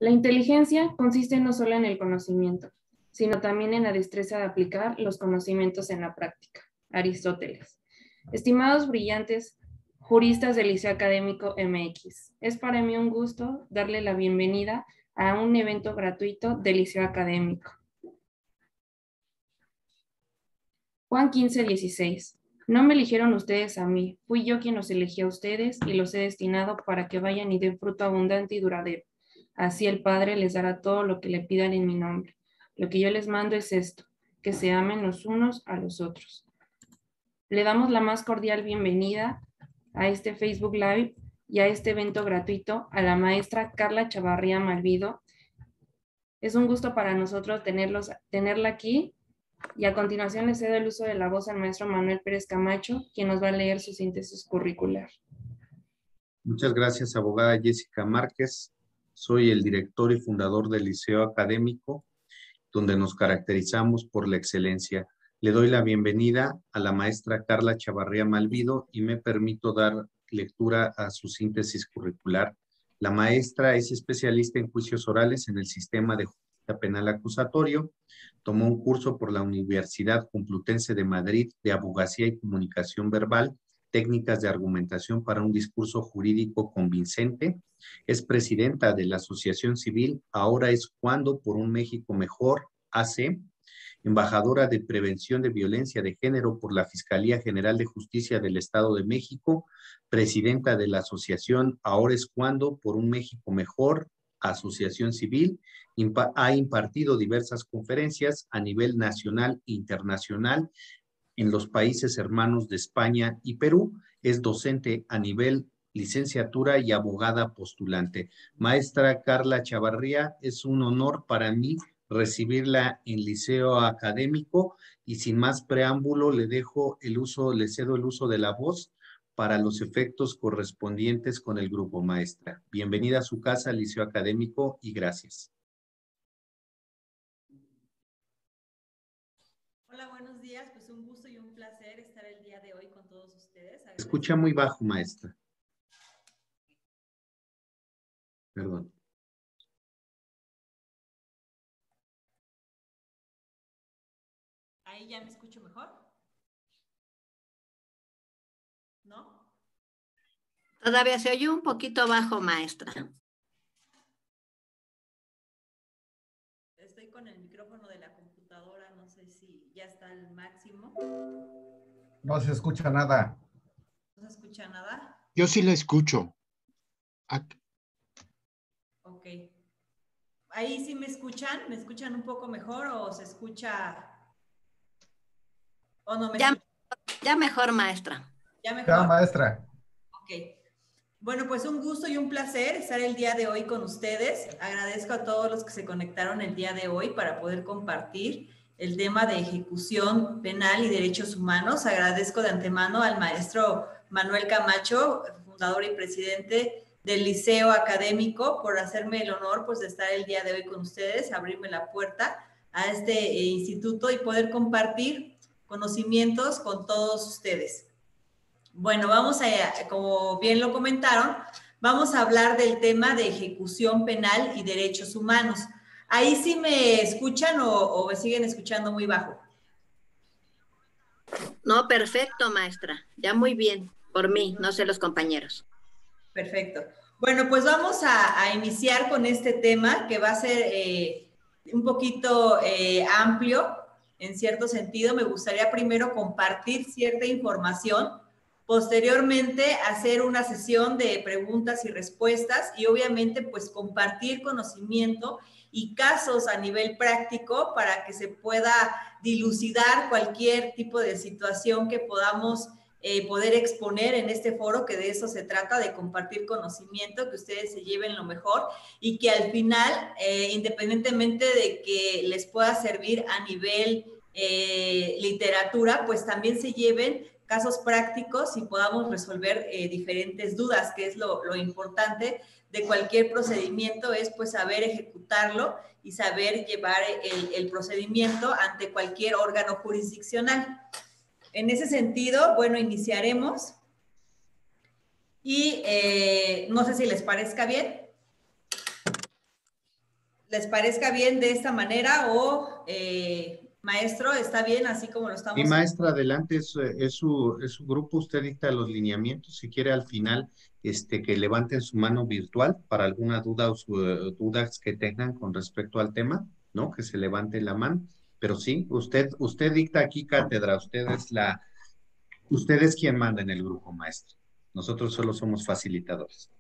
La inteligencia consiste no solo en el conocimiento, sino también en la destreza de aplicar los conocimientos en la práctica. Aristóteles. Estimados brillantes juristas del Liceo Académico MX, es para mí un gusto darle la bienvenida a un evento gratuito del Liceo Académico. Juan 15:16. No me eligieron ustedes a mí, fui yo quien los elegí a ustedes y los he destinado para que vayan y den fruto abundante y duradero. Así el Padre les dará todo lo que le pidan en mi nombre. Lo que yo les mando es esto, que se amen los unos a los otros. Le damos la más cordial bienvenida a este Facebook Live y a este evento gratuito a la maestra Carla Chavarría Malvido. Es un gusto para nosotros tenerla aquí. Y a continuación le cedo el uso de la voz al maestro Manuel Pérez Camacho, quien nos va a leer su síntesis curricular. Muchas gracias, abogada Jessica Márquez. Soy el director y fundador del Liceo Académico, donde nos caracterizamos por la excelencia. Le doy la bienvenida a la maestra Carla Chavarría Malvido y me permito dar lectura a su síntesis curricular. La maestra es especialista en juicios orales en el sistema de justicia penal acusatorio. Tomó un curso por la Universidad Complutense de Madrid de Abogacía y Comunicación Verbal, técnicas de argumentación para un discurso jurídico convincente. Es presidenta de la Asociación Civil Ahora es Cuando por un México Mejor, AC, embajadora de Prevención de Violencia de Género por la Fiscalía General de Justicia del Estado de México, presidenta de la Asociación Ahora es Cuando por un México Mejor, Asociación Civil. Ha impartido diversas conferencias a nivel nacional e internacional en los países hermanos de España y Perú. Es docente a nivel licenciatura y abogada postulante. Maestra Carla Chavarría, es un honor para mí recibirla en Liceo Académico y sin más preámbulo le cedo el uso de la voz para los efectos correspondientes con el grupo, maestra. Bienvenida a su casa, Liceo Académico, y gracias. Hola, buenos días. Pues un gusto y un placer estar el día de hoy con todos ustedes. Escucha muy bajo, maestra. Perdón. ¿Ahí ya me escucho mejor? ¿No? Todavía se oye un poquito bajo, maestra. Estoy con el micrófono de la computadora, no sé si ya está al máximo. No se escucha nada. ¿No se escucha nada? Yo sí la escucho. Ok. ¿Ahí sí me escuchan? ¿Me escuchan un poco mejor o se escucha? ¿O no me escuchan? Ya mejor, maestra. ¿Ya mejor? Ya, maestra. Ok. Bueno, pues un gusto y un placer estar el día de hoy con ustedes. Agradezco a todos los que se conectaron el día de hoy para poder compartir el tema de ejecución penal y derechos humanos. Agradezco de antemano al maestro Manuel Camacho, fundador y presidente del Liceo Académico, por hacerme el honor pues, de estar el día de hoy con ustedes, abrirme la puerta a este instituto y poder compartir conocimientos con todos ustedes. Bueno, vamos a, como bien lo comentaron, vamos a hablar del tema de ejecución penal y derechos humanos. ¿Ahí sí me escuchan o me siguen escuchando muy bajo? No, perfecto, maestra. Ya muy bien. Por mí, no sé los compañeros. Perfecto. Bueno, pues vamos a iniciar con este tema que va a ser un poquito amplio en cierto sentido. Me gustaría primero compartir cierta información. Posteriormente, hacer una sesión de preguntas y respuestas y obviamente pues compartir conocimiento y casos a nivel práctico para que se pueda dilucidar cualquier tipo de situación que podamos poder exponer en este foro, que de eso se trata, de compartir conocimiento, que ustedes se lleven lo mejor y que al final, independientemente de que les pueda servir a nivel literatura, pues también se lleven casos prácticos y podamos resolver diferentes dudas, que es lo importante de cualquier procedimiento, es pues saber ejecutarlo y saber llevar el procedimiento ante cualquier órgano jurisdiccional. En ese sentido, bueno, iniciaremos y no sé si les parezca bien. les parezca bien de esta manera o, maestro, ¿está bien así como lo estamos? Mi maestra, adelante, es su grupo, usted dicta los lineamientos, si quiere al final que levanten su mano virtual para alguna duda o dudas que tengan con respecto al tema, ¿no? Que se levante la mano, pero sí, usted dicta aquí cátedra, usted es quien manda en el grupo, maestro. Nosotros solo somos facilitadores.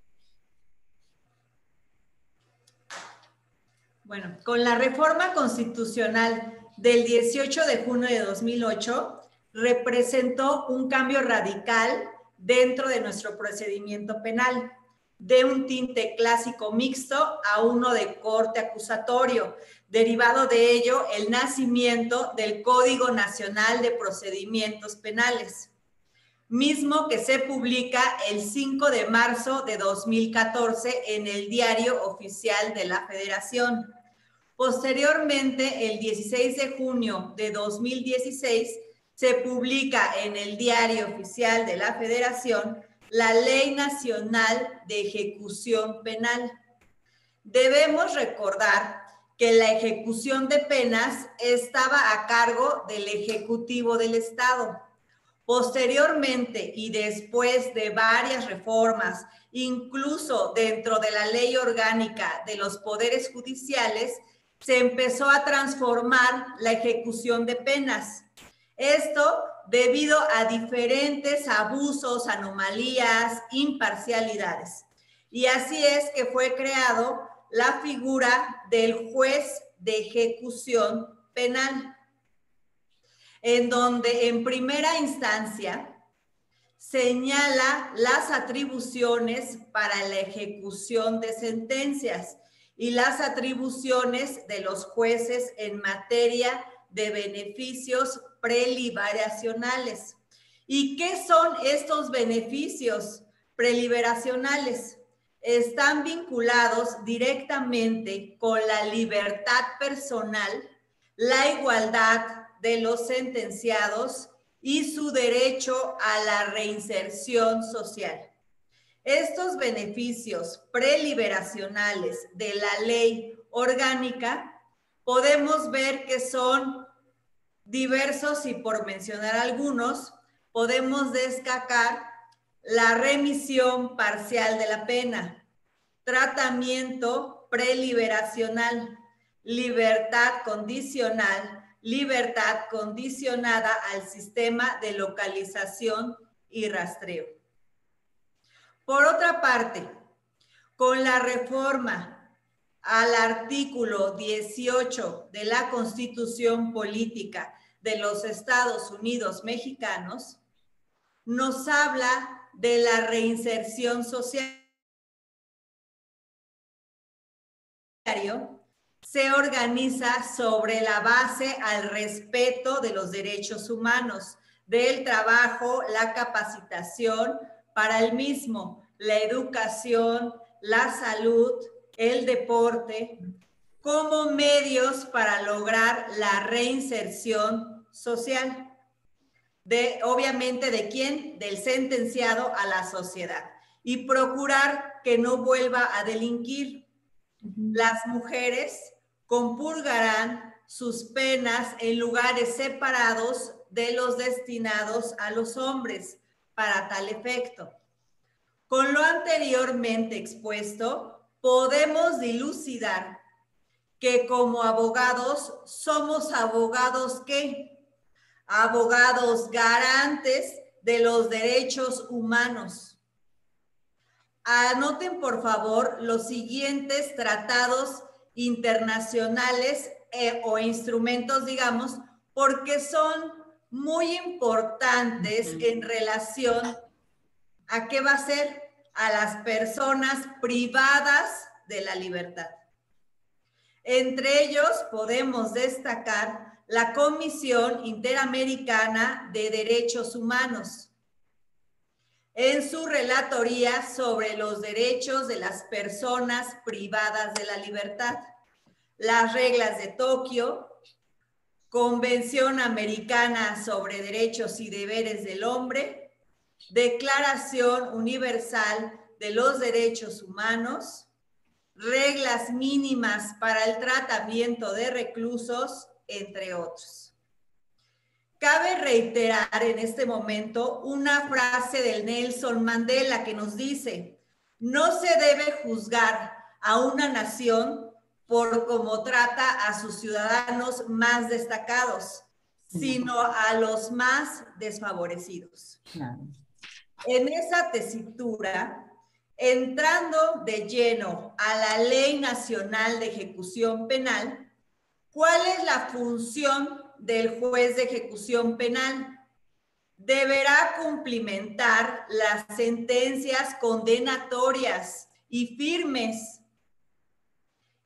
Bueno, con la reforma constitucional del 18 de junio de 2008, representó un cambio radical dentro de nuestro procedimiento penal, de un tinte clásico mixto a uno de corte acusatorio. Derivado de ello, el nacimiento del Código Nacional de Procedimientos Penales, mismo que se publica el 5 de marzo de 2014 en el Diario Oficial de la Federación. Posteriormente, el 16 de junio de 2016, se publica en el Diario Oficial de la Federación la Ley Nacional de Ejecución Penal. Debemos recordar que la ejecución de penas estaba a cargo del Ejecutivo del Estado. Posteriormente y después de varias reformas, incluso dentro de la Ley Orgánica de los Poderes Judiciales, se empezó a transformar la ejecución de penas. Esto debido a diferentes abusos, anomalías, imparcialidades. Y así es que fue creado la figura del juez de ejecución penal, en donde en primera instancia señala las atribuciones para la ejecución de sentencias y las atribuciones de los jueces en materia de beneficios preliberacionales. ¿Y qué son estos beneficios preliberacionales? Están vinculados directamente con la libertad personal, la igualdad de los sentenciados y su derecho a la reinserción social. Estos beneficios preliberacionales de la ley orgánica podemos ver que son diversos y por mencionar algunos, podemos destacar la remisión parcial de la pena, tratamiento preliberacional, libertad condicional, libertad condicionada al sistema de localización y rastreo. Por otra parte, con la reforma al artículo 18 de la Constitución Política de los Estados Unidos Mexicanos, nos habla de la reinserción social. Se organiza sobre la base al respeto de los derechos humanos, del trabajo, la capacitación para el mismo, la educación, la salud, el deporte, como medios para lograr la reinserción social. Obviamente, ¿de quién? Del sentenciado a la sociedad. Y procurar que no vuelva a delinquir. Las mujeres compurgarán sus penas en lugares separados de los destinados a los hombres para tal efecto. Con lo anteriormente expuesto, podemos dilucidar que como abogados somos abogados ¿qué? Abogados garantes de los derechos humanos. Anoten por favor los siguientes tratados internacionales o instrumentos, digamos, porque son muy importantes en relación a qué va a ser a las personas privadas de la libertad. Entre ellos podemos destacar la Comisión Interamericana de Derechos Humanos, en su relatoría sobre los derechos de las personas privadas de la libertad, las reglas de Tokio, Convención Americana sobre Derechos y Deberes del Hombre, Declaración Universal de los Derechos Humanos, reglas mínimas para el tratamiento de reclusos, entre otros. Cabe reiterar en este momento una frase del Nelson Mandela que nos dice: no se debe juzgar a una nación por cómo trata a sus ciudadanos más destacados, sino a los más desfavorecidos. En esa tesitura, entrando de lleno a la Ley Nacional de Ejecución Penal, ¿cuál es la función del juez de ejecución penal? Deberá cumplimentar las sentencias condenatorias y firmes.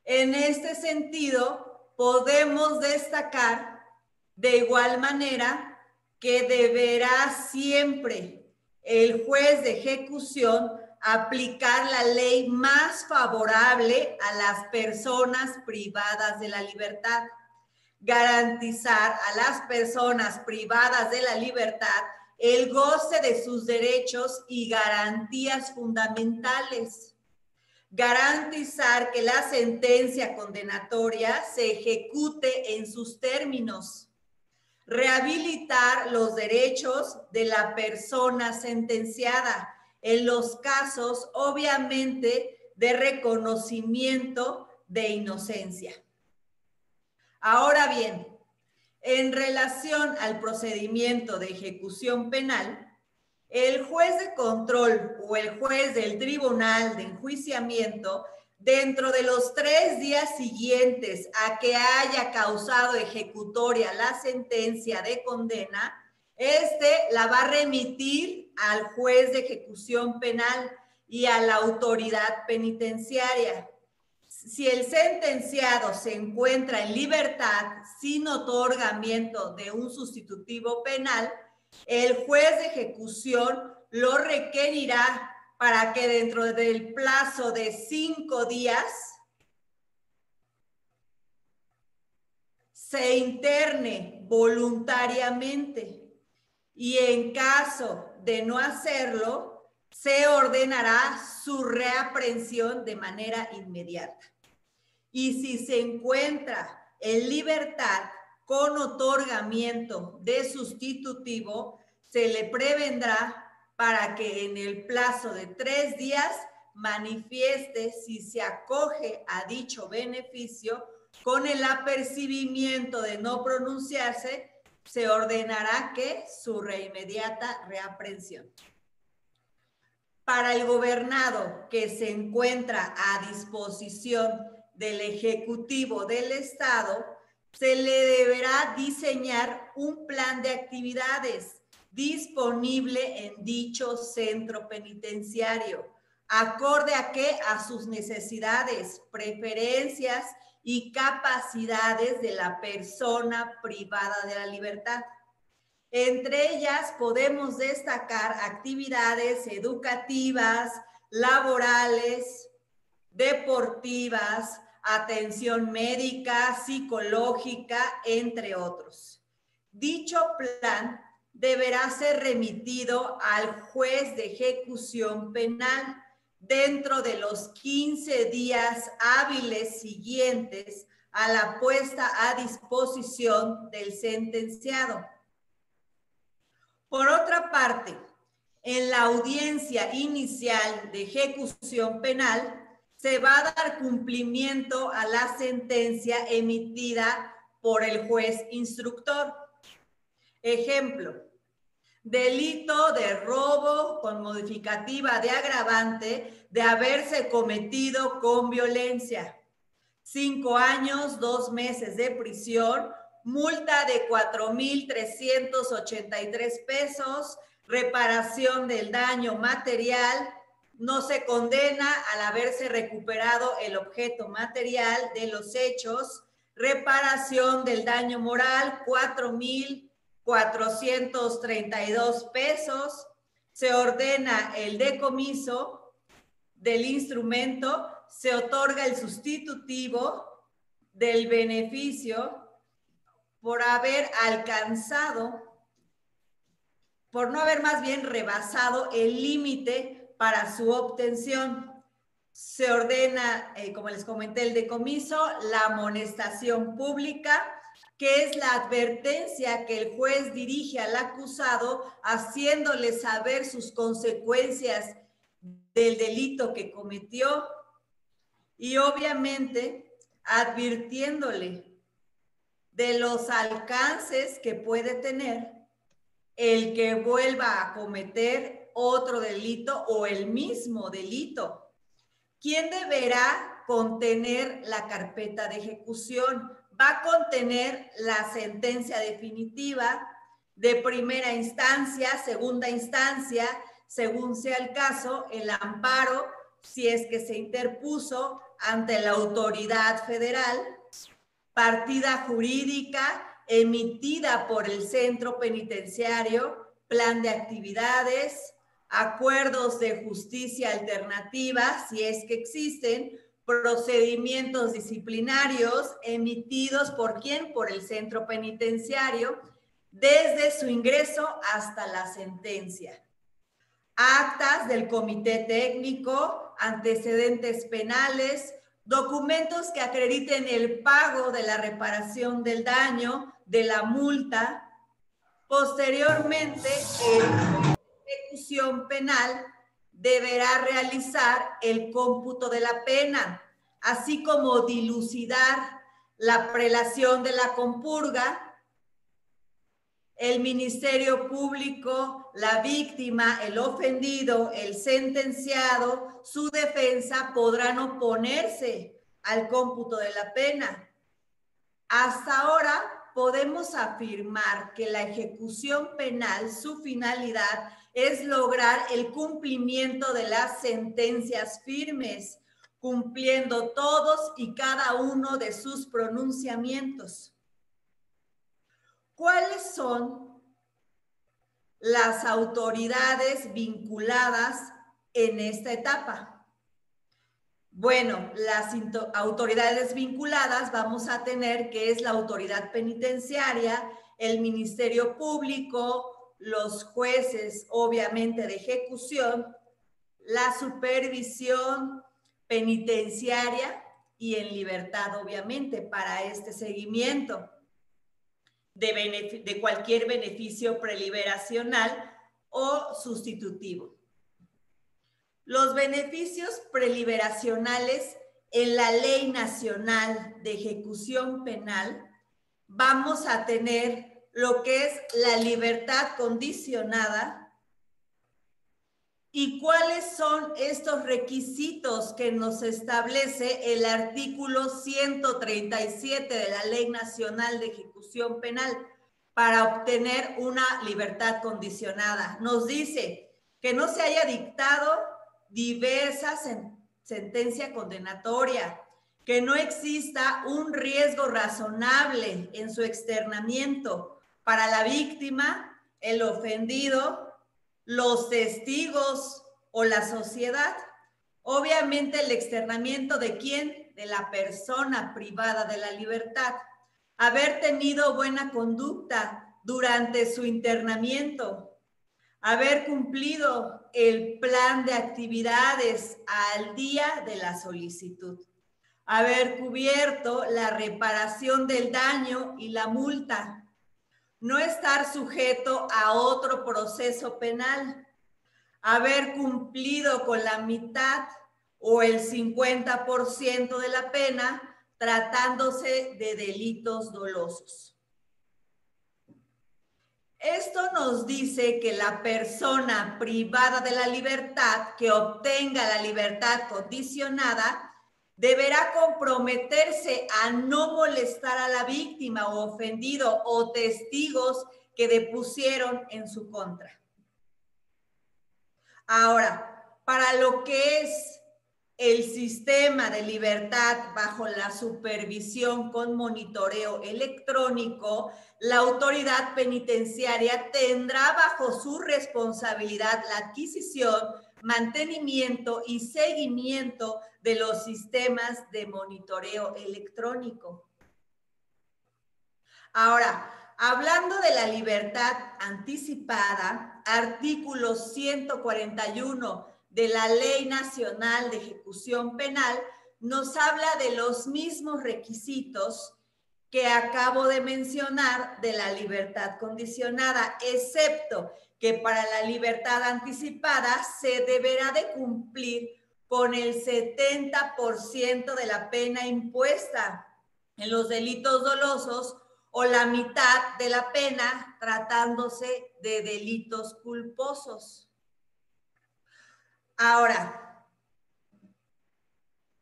En este sentido, podemos destacar de igual manera que deberá siempre el juez de ejecución aplicar la ley más favorable a las personas privadas de la libertad, garantizar a las personas privadas de la libertad el goce de sus derechos y garantías fundamentales, garantizar que la sentencia condenatoria se ejecute en sus términos, rehabilitar los derechos de la persona sentenciada en los casos, obviamente, de reconocimiento de inocencia. Ahora bien, en relación al procedimiento de ejecución penal, el juez de control o el juez del tribunal de enjuiciamiento, dentro de los 3 días siguientes a que haya causado ejecutoria la sentencia de condena, la va a remitir al juez de ejecución penal y a la autoridad penitenciaria. Si el sentenciado se encuentra en libertad sin otorgamiento de un sustitutivo penal, el juez de ejecución lo requerirá para que dentro del plazo de 5 días se interne voluntariamente y en caso de no hacerlo, se ordenará su reaprehensión de manera inmediata. Y si se encuentra en libertad con otorgamiento de sustitutivo, se le prevendrá para que en el plazo de 3 días manifieste si se acoge a dicho beneficio. Con el apercibimiento de no pronunciarse, se ordenará que su inmediata reaprehensión. Para el gobernado que se encuentra a disposición del Ejecutivo del Estado, se le deberá diseñar un plan de actividades disponible en dicho centro penitenciario, acorde a sus necesidades, preferencias y capacidades de la persona privada de la libertad. Entre ellas podemos destacar actividades educativas, laborales, deportivas, atención médica, psicológica, entre otros. Dicho plan deberá ser remitido al juez de ejecución penal dentro de los 15 días hábiles siguientes a la puesta a disposición del sentenciado. Por otra parte, en la audiencia inicial de ejecución penal, se va a dar cumplimiento a la sentencia emitida por el juez instructor. Ejemplo, delito de robo con modificativa de agravante de haberse cometido con violencia. 5 años, 2 meses de prisión, multa de 4,383 pesos, reparación del daño material. No se condena al haberse recuperado el objeto material de los hechos. Reparación del daño moral, 4,432 pesos. Se ordena el decomiso del instrumento. Se otorga el sustitutivo del beneficio por haber alcanzado, por no haber más bien rebasado el límite para su obtención. Se ordena, como les comenté, el decomiso, la amonestación pública, que es la advertencia que el juez dirige al acusado, haciéndole saber sus consecuencias del delito que cometió y obviamente advirtiéndole de los alcances que puede tener el que vuelva a cometer otro delito o el mismo delito. ¿Quién deberá contener la carpeta de ejecución? Va a contener la sentencia definitiva de primera instancia, segunda instancia, según sea el caso, el amparo, si es que se interpuso ante la autoridad federal, partida jurídica emitida por el centro penitenciario, plan de actividades, acuerdos de justicia alternativa, si es que existen, procedimientos disciplinarios emitidos por ¿quién? Por el centro penitenciario, desde su ingreso hasta la sentencia. Actas del comité técnico, antecedentes penales, documentos que acrediten el pago de la reparación del daño, de la multa. Posteriormente, el ejecución penal deberá realizar el cómputo de la pena, así como dilucidar la prelación de la compurga. El Ministerio Público, la víctima, el ofendido, el sentenciado, su defensa podrán oponerse al cómputo de la pena. Hasta ahora podemos afirmar que la ejecución penal, su finalidad es lograr el cumplimiento de las sentencias firmes, cumpliendo todos y cada uno de sus pronunciamientos. ¿Cuáles son las autoridades vinculadas en esta etapa? Bueno, las autoridades vinculadas vamos a tener que es la autoridad penitenciaria, el Ministerio Público, los jueces, obviamente, de ejecución, la supervisión penitenciaria y en libertad, obviamente, para este seguimiento de cualquier beneficio preliberacional o sustitutivo. Los beneficios preliberacionales en la Ley Nacional de Ejecución Penal, vamos a tener lo que es la libertad condicionada. ¿Y cuáles son estos requisitos que nos establece el artículo 137 de la Ley Nacional de Ejecución Penal para obtener una libertad condicionada? Nos dice que no se haya dictado diversa sentencia condenatoria, que no exista un riesgo razonable en su externamiento para la víctima, el ofendido, los testigos o la sociedad. Obviamente el externamiento de quién, de la persona privada de la libertad. Haber tenido buena conducta durante su internamiento. Haber cumplido el plan de actividades al día de la solicitud. Haber cubierto la reparación del daño y la multa. No estar sujeto a otro proceso penal, haber cumplido con la mitad o el 50% de la pena tratándose de delitos dolosos. Esto nos dice que la persona privada de la libertad que obtenga la libertad condicionada deberá comprometerse a no molestar a la víctima o ofendido o testigos que depusieron en su contra. Ahora, para lo que es el sistema de libertad bajo la supervisión con monitoreo electrónico, la autoridad penitenciaria tendrá bajo su responsabilidad la adquisición, mantenimiento y seguimiento de los sistemas de monitoreo electrónico. Ahora, hablando de la libertad anticipada, artículo 141 de la Ley Nacional de Ejecución Penal nos habla de los mismos requisitos que acabo de mencionar de la libertad condicionada, excepto que para la libertad anticipada se deberá de cumplir con el 70% de la pena impuesta en los delitos dolosos o la mitad de la pena tratándose de delitos culposos. Ahora,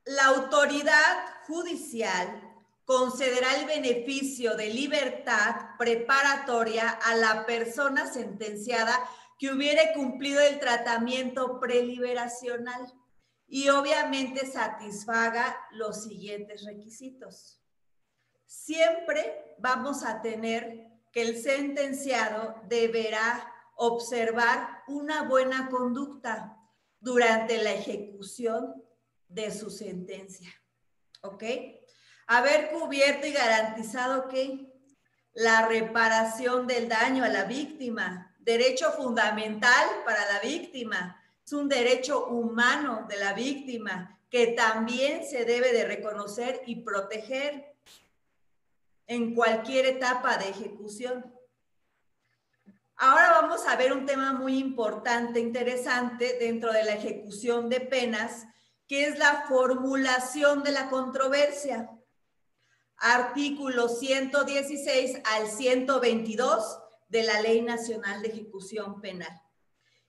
la autoridad judicial concederá el beneficio de libertad preparatoria a la persona sentenciada que hubiere cumplido el tratamiento preliberacional y obviamente satisfaga los siguientes requisitos. Siempre vamos a tener que el sentenciado deberá observar una buena conducta durante la ejecución de su sentencia, ¿ok? Haber cubierto y garantizado que la reparación del daño a la víctima, derecho fundamental para la víctima, es un derecho humano de la víctima que también se debe de reconocer y proteger en cualquier etapa de ejecución. Ahora vamos a ver un tema muy importante, interesante dentro de la ejecución de penas, que es la formulación de la controversia. Artículo 116 al 122 de la Ley Nacional de Ejecución Penal.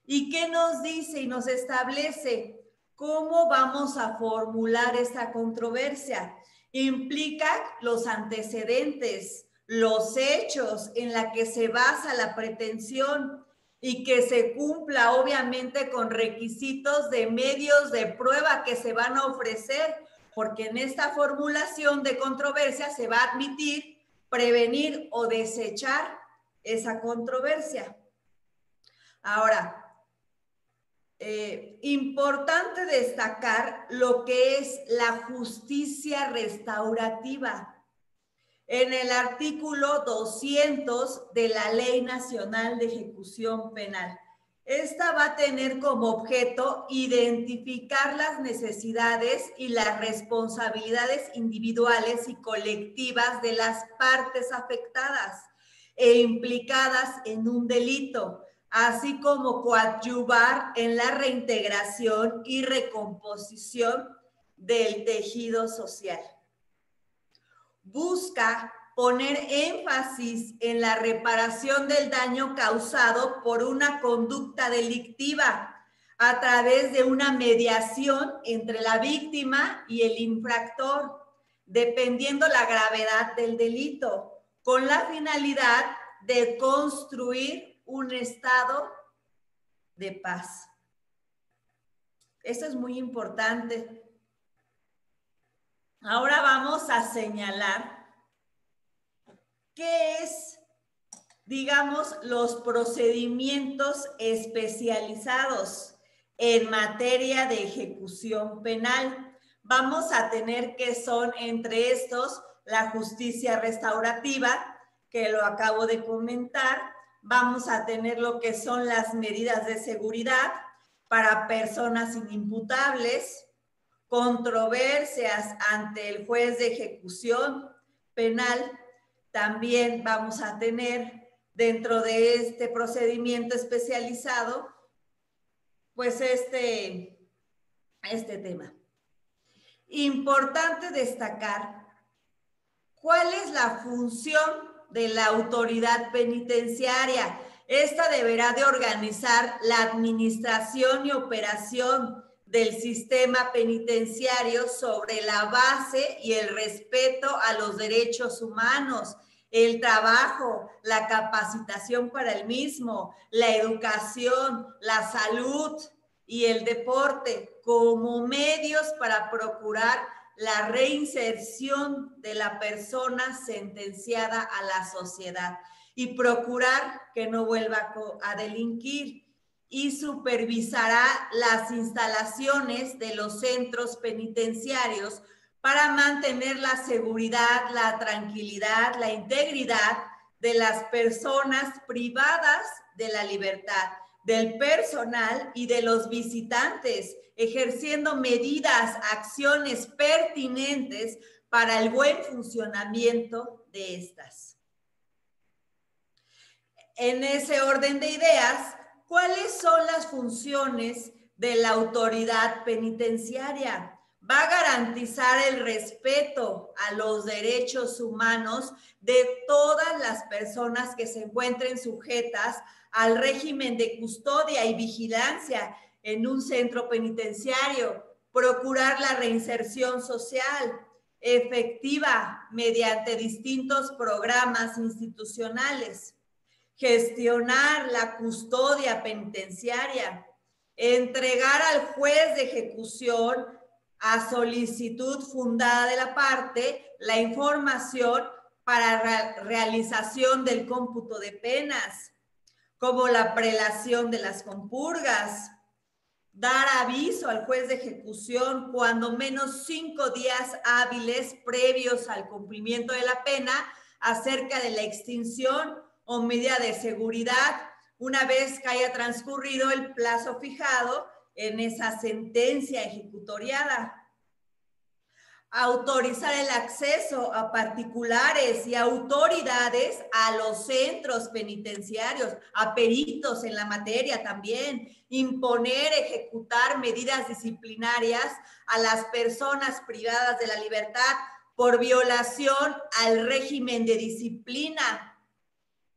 ¿Y qué nos dice y nos establece? ¿Cómo vamos a formular esta controversia? Implica los antecedentes, los hechos en la que se basa la pretensión y que se cumpla obviamente con requisitos de medios de prueba que se van a ofrecer, porque en esta formulación de controversia se va a admitir, prevenir o desechar esa controversia. Ahora, importante destacar lo que es la justicia restaurativa. En el artículo 200 de la Ley Nacional de Ejecución Penal. Esta va a tener como objeto identificar las necesidades y las responsabilidades individuales y colectivas de las partes afectadas e implicadas en un delito, así como coadyuvar en la reintegración y recomposición del tejido social. Busca poner énfasis en la reparación del daño causado por una conducta delictiva a través de una mediación entre la víctima y el infractor, dependiendo la gravedad del delito, con la finalidad de construir un estado de paz. Esto es muy importante. Ahora vamos a señalar qué es, digamos, los procedimientos especializados en materia de ejecución penal. Vamos a tener que son entre estos la justicia restaurativa, que lo acabo de comentar. Vamos a tener lo que son las medidas de seguridad para personas inimputables, controversias ante el juez de ejecución penal. También vamos a tener dentro de este procedimiento especializado, pues este tema. Importante destacar cuál es la función de la autoridad penitenciaria. Esta deberá de organizar la administración y operación del sistema penitenciario sobre la base y el respeto a los derechos humanos, el trabajo, la capacitación para el mismo, la educación, la salud y el deporte como medios para procurar la reinserción de la persona sentenciada a la sociedad y procurar que no vuelva a delinquir. Y supervisará las instalaciones de los centros penitenciarios para mantener la seguridad, la tranquilidad, la integridad de las personas privadas de la libertad, del personal y de los visitantes, ejerciendo medidas, acciones pertinentes para el buen funcionamiento de estas. En ese orden de ideas, ¿cuáles son las funciones de la autoridad penitenciaria? Va a garantizar el respeto a los derechos humanos de todas las personas que se encuentren sujetas al régimen de custodia y vigilancia en un centro penitenciario, procurar la reinserción social efectiva mediante distintos programas institucionales, gestionar la custodia penitenciaria, entregar al juez de ejecución a solicitud fundada de la parte la información para realización del cómputo de penas, como la prelación de las compurgas, dar aviso al juez de ejecución cuando menos 5 días hábiles previos al cumplimiento de la pena acerca de la extinción o medida de seguridad una vez que haya transcurrido el plazo fijado en esa sentencia ejecutoriada. Autorizar el acceso a particulares y autoridades a los centros penitenciarios, a peritos en la materia también, imponer, ejecutar medidas disciplinarias a las personas privadas de la libertad por violación al régimen de disciplina.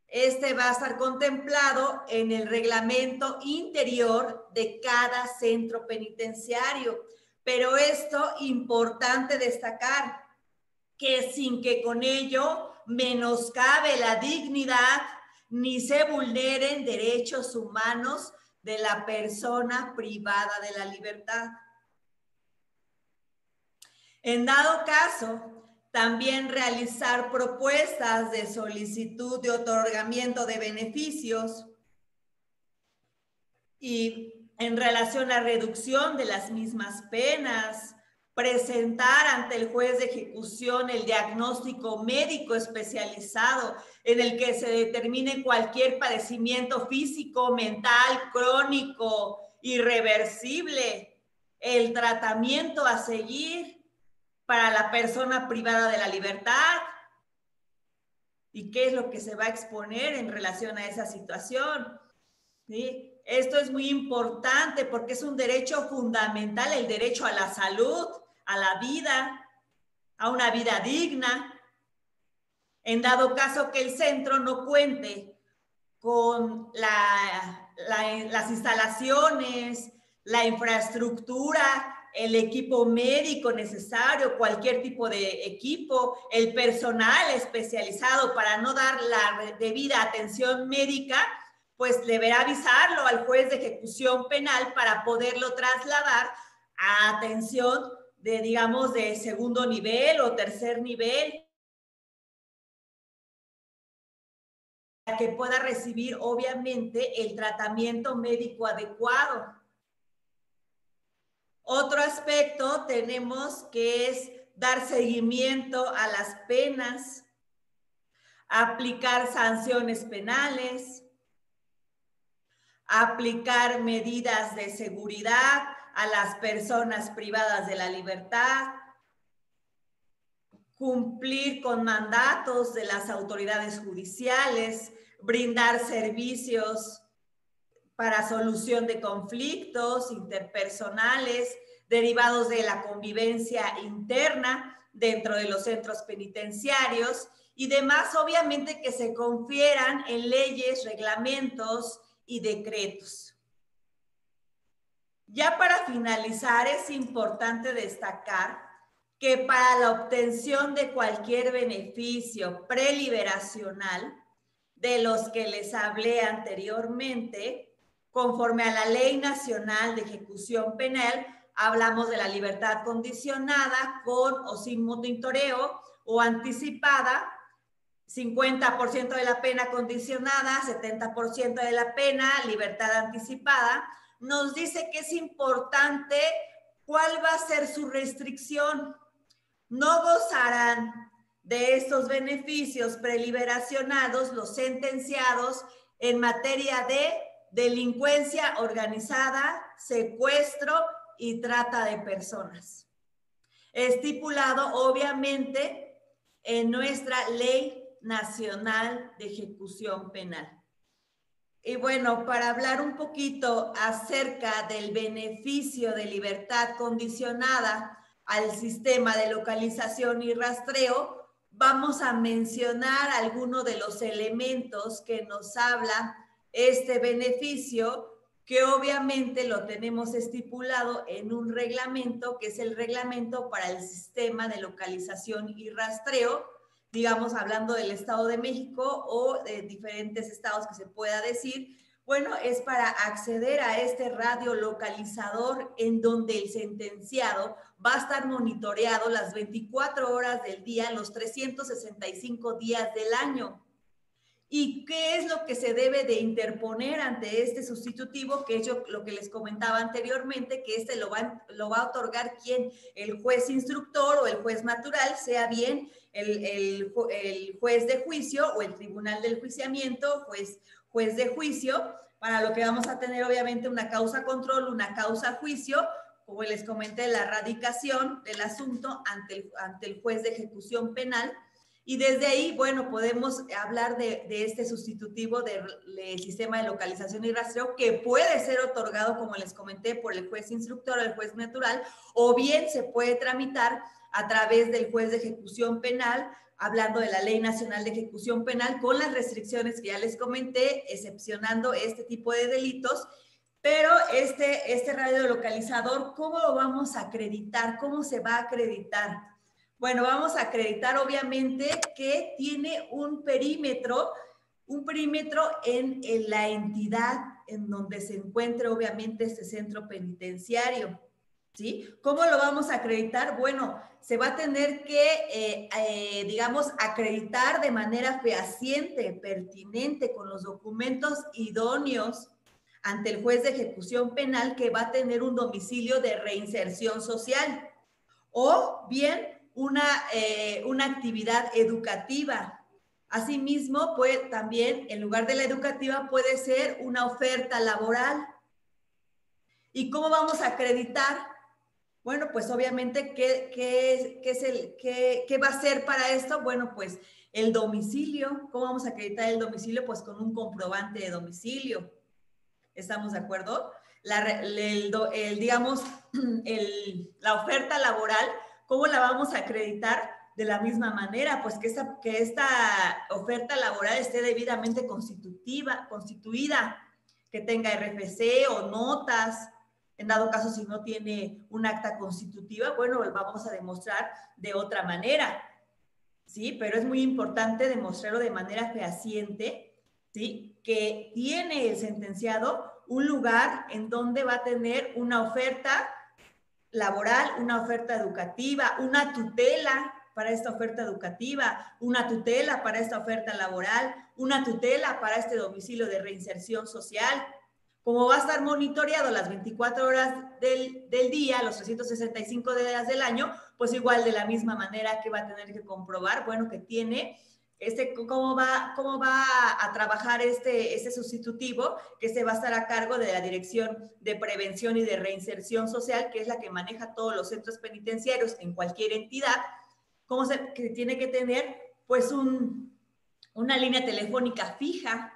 Este va a estar contemplado en el reglamento interior de cada centro penitenciario. Pero esto, importante destacar, que sin que con ello menoscabe la dignidad ni se vulneren derechos humanos de la persona privada de la libertad. En dado caso, también realizar propuestas de solicitud de otorgamiento de beneficios y en relación a reducción de las mismas penas, presentar ante el juez de ejecución el diagnóstico médico especializado en el que se determine cualquier padecimiento físico, mental, crónico, irreversible, el tratamiento a seguir para la persona privada de la libertad y qué es lo que se va a exponer en relación a esa situación, ¿sí? Esto es muy importante porque es un derecho fundamental, el derecho a la salud, a la vida, a una vida digna. En dado caso que el centro no cuente con las instalaciones, la infraestructura, el equipo médico necesario, cualquier tipo de equipo, el personal especializado para no dar la debida atención médica, pues deberá avisarlo al juez de ejecución penal para poderlo trasladar a atención de, digamos, de segundo nivel o tercer nivel, para que pueda recibir, obviamente, el tratamiento médico adecuado. Otro aspecto tenemos que es dar seguimiento a las penas, aplicar sanciones penales, aplicar medidas de seguridad a las personas privadas de la libertad, cumplir con mandatos de las autoridades judiciales, brindar servicios para solución de conflictos interpersonales derivados de la convivencia interna dentro de los centros penitenciarios y demás, obviamente, que se confieran en leyes, reglamentos y decretos. Ya para finalizar, es importante destacar que para la obtención de cualquier beneficio preliberacional de los que les hablé anteriormente, conforme a la Ley Nacional de Ejecución Penal, hablamos de la libertad condicionada con o sin monitoreo o anticipada, 50% de la pena condicionada, 70% de la pena, libertad anticipada. Nos dice que es importante cuál va a ser su restricción. No gozarán de estos beneficios preliberacionados los sentenciados en materia de delincuencia organizada, secuestro y trata de personas. Estipulado, obviamente, en nuestra Ley Nacional de Ejecución Penal. Y bueno, para hablar un poquito acerca del beneficio de libertad condicionada al sistema de localización y rastreo, vamos a mencionar algunos de los elementos que nos habla este beneficio, que obviamente lo tenemos estipulado en un reglamento, que es el reglamento para el sistema de localización y rastreo, digamos, hablando del Estado de México o de diferentes estados que se pueda decir. Bueno, es para acceder a este radiolocalizador en donde el sentenciado va a estar monitoreado las 24 horas del día, los 365 días del año. ¿Y qué es lo que se debe de interponer ante este sustitutivo? Que es lo que les comentaba anteriormente, que este lo va a otorgar ¿quién? El juez instructor o el juez natural, sea bien el juez de juicio o el tribunal del juiciamiento, juez de juicio, para lo que vamos a tener obviamente una causa control, una causa juicio, como les comenté, la radicación del asunto ante el juez de ejecución penal. Y desde ahí, bueno, podemos hablar de este sustitutivo del sistema de localización y rastreo, que puede ser otorgado, como les comenté, por el juez instructor o el juez natural, o bien se puede tramitar a través del juez de ejecución penal, hablando de la Ley Nacional de Ejecución Penal, con las restricciones que ya les comenté, excepcionando este tipo de delitos. Pero este radiolocalizador, ¿cómo lo vamos a acreditar? ¿Cómo se va a acreditar? Bueno, vamos a acreditar obviamente que tiene un perímetro en la entidad en donde se encuentre obviamente este centro penitenciario, ¿sí? ¿Cómo lo vamos a acreditar? Bueno, se va a tener que, digamos, acreditar de manera fehaciente, pertinente, con los documentos idóneos ante el juez de ejecución penal, que va a tener un domicilio de reinserción social, o bien una actividad educativa. Asimismo, también, en lugar de la educativa, puede ser una oferta laboral. ¿Y cómo vamos a acreditar? Bueno, pues obviamente, ¿qué va a ser para esto? Bueno, pues el domicilio. ¿Cómo vamos a acreditar el domicilio? Pues con un comprobante de domicilio. ¿Estamos de acuerdo? Digamos, la oferta laboral, ¿cómo la vamos a acreditar? De la misma manera, pues que esta oferta laboral esté debidamente constituida, que tenga RFC o notas. En dado caso, si no tiene un acta constitutiva, bueno, lo vamos a demostrar de otra manera, ¿sí? Pero es muy importante demostrarlo de manera fehaciente, ¿sí? Que tiene el sentenciado un lugar en donde va a tener una oferta laboral, una oferta educativa, una tutela para esta oferta educativa, una tutela para esta oferta laboral, una tutela para este domicilio de reinserción social. Como va a estar monitoreado las 24 horas del día, los 365 días del año, pues igual de la misma manera que va a tener que comprobar, bueno, que tiene cómo va a trabajar este sustitutivo, que se va a estar a cargo de la Dirección de Prevención y de Reinserción Social, que es la que maneja todos los centros penitenciarios en cualquier entidad. Que tiene que tener pues una línea telefónica fija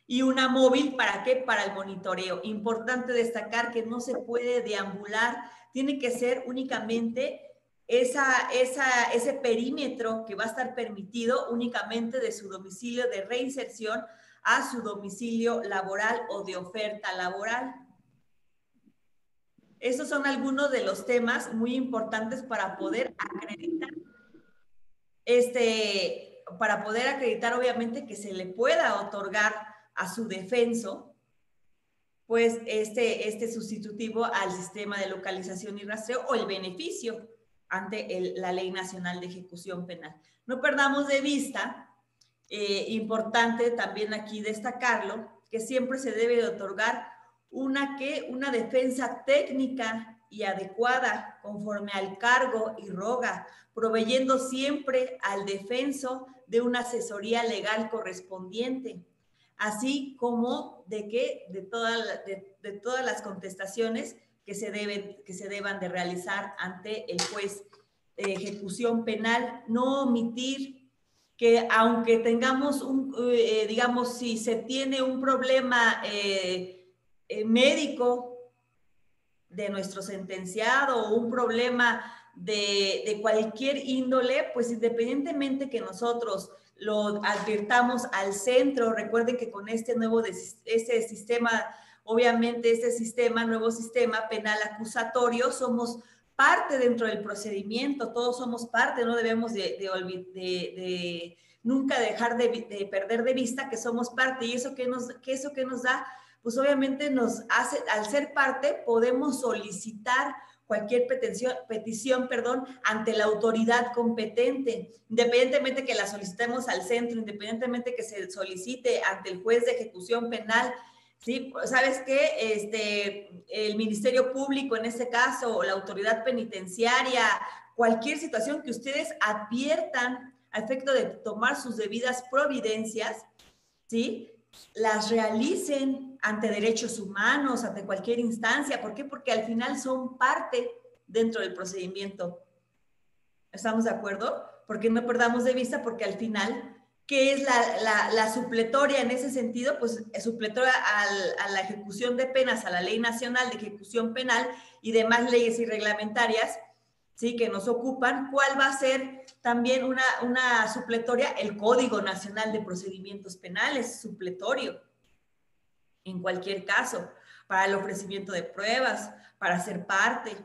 y una móvil. ¿Para qué? Para el monitoreo. Importante destacar que no se puede deambular, tiene que ser únicamente ese perímetro que va a estar permitido únicamente de su domicilio de reinserción a su domicilio laboral o de oferta laboral. Esos son algunos de los temas muy importantes para poder acreditar, obviamente, que se le pueda otorgar a su defenso, pues este sustitutivo al sistema de localización y rastreo, o el beneficio ante la Ley Nacional de Ejecución Penal. No perdamos de vista, importante también aquí destacarlo, que siempre se debe de otorgar una defensa técnica y adecuada conforme al cargo y roga, proveyendo siempre al defenso de una asesoría legal correspondiente. así como de todas las contestaciones que se deban de realizar ante el juez de ejecución penal. No omitir que aunque tengamos digamos, si se tiene un problema médico de nuestro sentenciado o un problema de cualquier índole, pues independientemente que nosotros lo advirtamos al centro, recuerden que con este nuevo sistema, obviamente nuevo sistema penal acusatorio, somos parte dentro del procedimiento, todos somos parte, no debemos de nunca dejar de perder de vista que somos parte, y eso que nos da, pues obviamente nos hace, al ser parte, podemos solicitar cualquier petición, ante la autoridad competente, independientemente que la solicitemos al centro, independientemente que se solicite ante el juez de ejecución penal. ¿Sí? ¿Sabes qué? El Ministerio Público en este caso, o la autoridad penitenciaria, cualquier situación que ustedes adviertan a efecto de tomar sus debidas providencias, ¿sí? Las realicen ante derechos humanos, ante cualquier instancia. ¿Por qué? Porque al final son parte dentro del procedimiento. ¿Estamos de acuerdo? Porque no perdamos de vista, porque al final, ¿qué es la supletoria en ese sentido? Pues supletoria a la ejecución de penas, a la Ley Nacional de Ejecución Penal y demás leyes y reglamentarias, ¿sí? Que nos ocupan. ¿Cuál va a ser también una supletoria? El Código Nacional de Procedimientos Penales, supletorio, en cualquier caso, para el ofrecimiento de pruebas, para ser parte,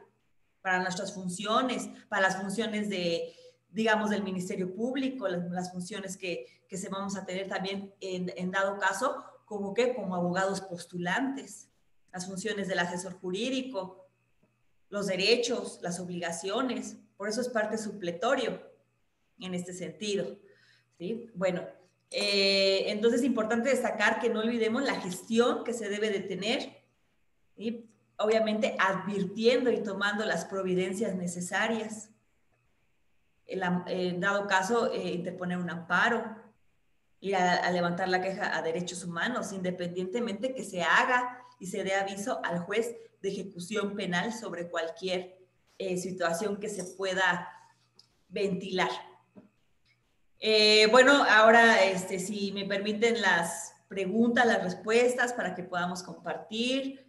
para nuestras funciones, para las funciones digamos, del Ministerio Público, las funciones que se vamos a tener también en dado caso, como abogados postulantes, las funciones del asesor jurídico, los derechos, las obligaciones. Por eso es parte supletorio en este sentido, ¿sí? Bueno, entonces es importante destacar que no olvidemos la gestión que se debe de tener, y obviamente advirtiendo y tomando las providencias necesarias. En dado caso, interponer un amparo, ir a levantar la queja a derechos humanos, independientemente que se haga y se dé aviso al juez de ejecución penal sobre cualquier situación que se pueda ventilar. Bueno, ahora si me permiten las preguntas, las respuestas, para que podamos compartir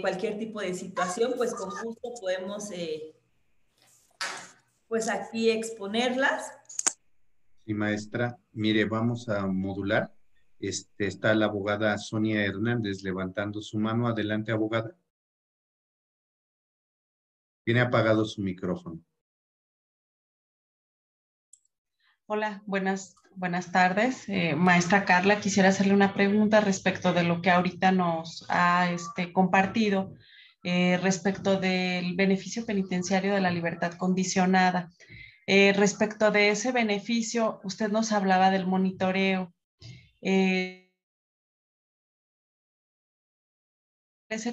cualquier tipo de situación, pues con gusto podemos pues aquí exponerlas. Sí, maestra. Mire, vamos a modular. Está la abogada Sonia Hernández levantando su mano. Adelante, abogada. Tiene apagado su micrófono. Hola, buenas tardes. Maestra Carla, quisiera hacerle una pregunta respecto de lo que ahorita nos ha compartido respecto del beneficio penitenciario de la libertad condicionada. Respecto de ese beneficio, usted nos hablaba del monitoreo.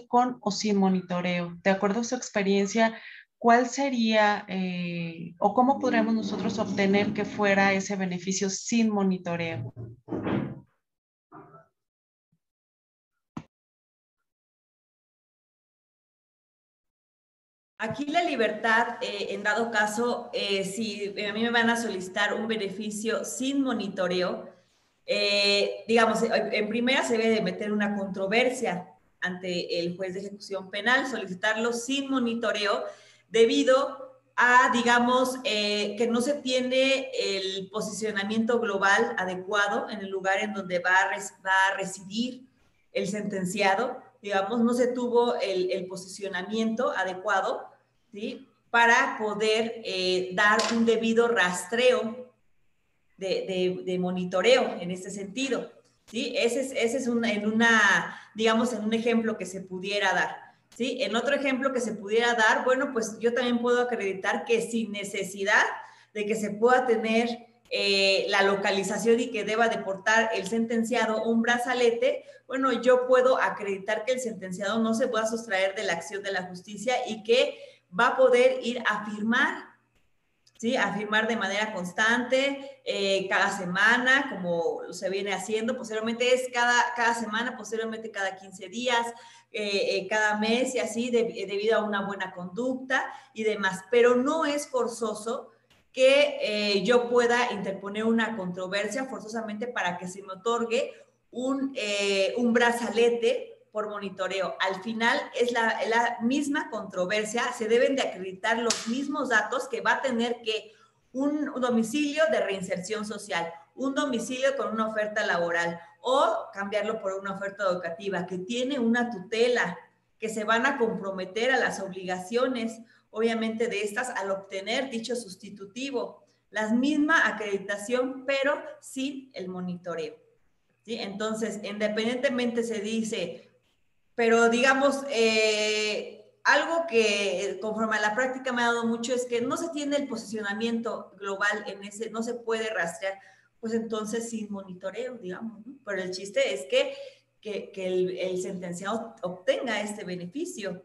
¿Con o sin monitoreo? De acuerdo a su experiencia, ¿cuál sería o cómo podríamos nosotros obtener que fuera ese beneficio sin monitoreo? Aquí la libertad, en dado caso, si a mí me van a solicitar un beneficio sin monitoreo, digamos, en primera se debe de meter una controversia ante el juez de ejecución penal, solicitarlo sin monitoreo, debido a, digamos, que no se tiene el posicionamiento global adecuado en el lugar en donde va a residir el sentenciado. Digamos, no se tuvo el posicionamiento adecuado, ¿sí? Para poder dar un debido rastreo de monitoreo en este sentido, ¿sí? Ese es digamos, en un ejemplo que se pudiera dar, ¿sí? En otro ejemplo que se pudiera dar, bueno, pues yo también puedo acreditar que sin necesidad de que se pueda tener la localización y que deba de portar el sentenciado un brazalete, bueno, yo puedo acreditar que el sentenciado no se pueda sustraer de la acción de la justicia y que va a poder ir a firmar, ¿sí? A firmar de manera constante, cada semana, como se viene haciendo, posteriormente es cada semana, posteriormente cada 15 días, cada mes y así, debido a una buena conducta y demás. Pero no es forzoso que yo pueda interponer una controversia forzosamente para que se me otorgue un brazalete por monitoreo. Al final es la misma controversia, se deben de acreditar los mismos datos que va a tener que un domicilio de reinserción social, un domicilio con una oferta laboral o cambiarlo por una oferta educativa que tiene una tutela, que se van a comprometer a las obligaciones, obviamente, de estas al obtener dicho sustitutivo. La misma acreditación, pero sin el monitoreo. ¿Sí? Entonces, independientemente se dice, pero digamos, algo que conforme a la práctica me ha dado mucho es que no se tiene el posicionamiento global en ese, no se puede rastrear, pues entonces sin monitoreo, digamos, ¿no? Pero el chiste es que el sentenciado obtenga este beneficio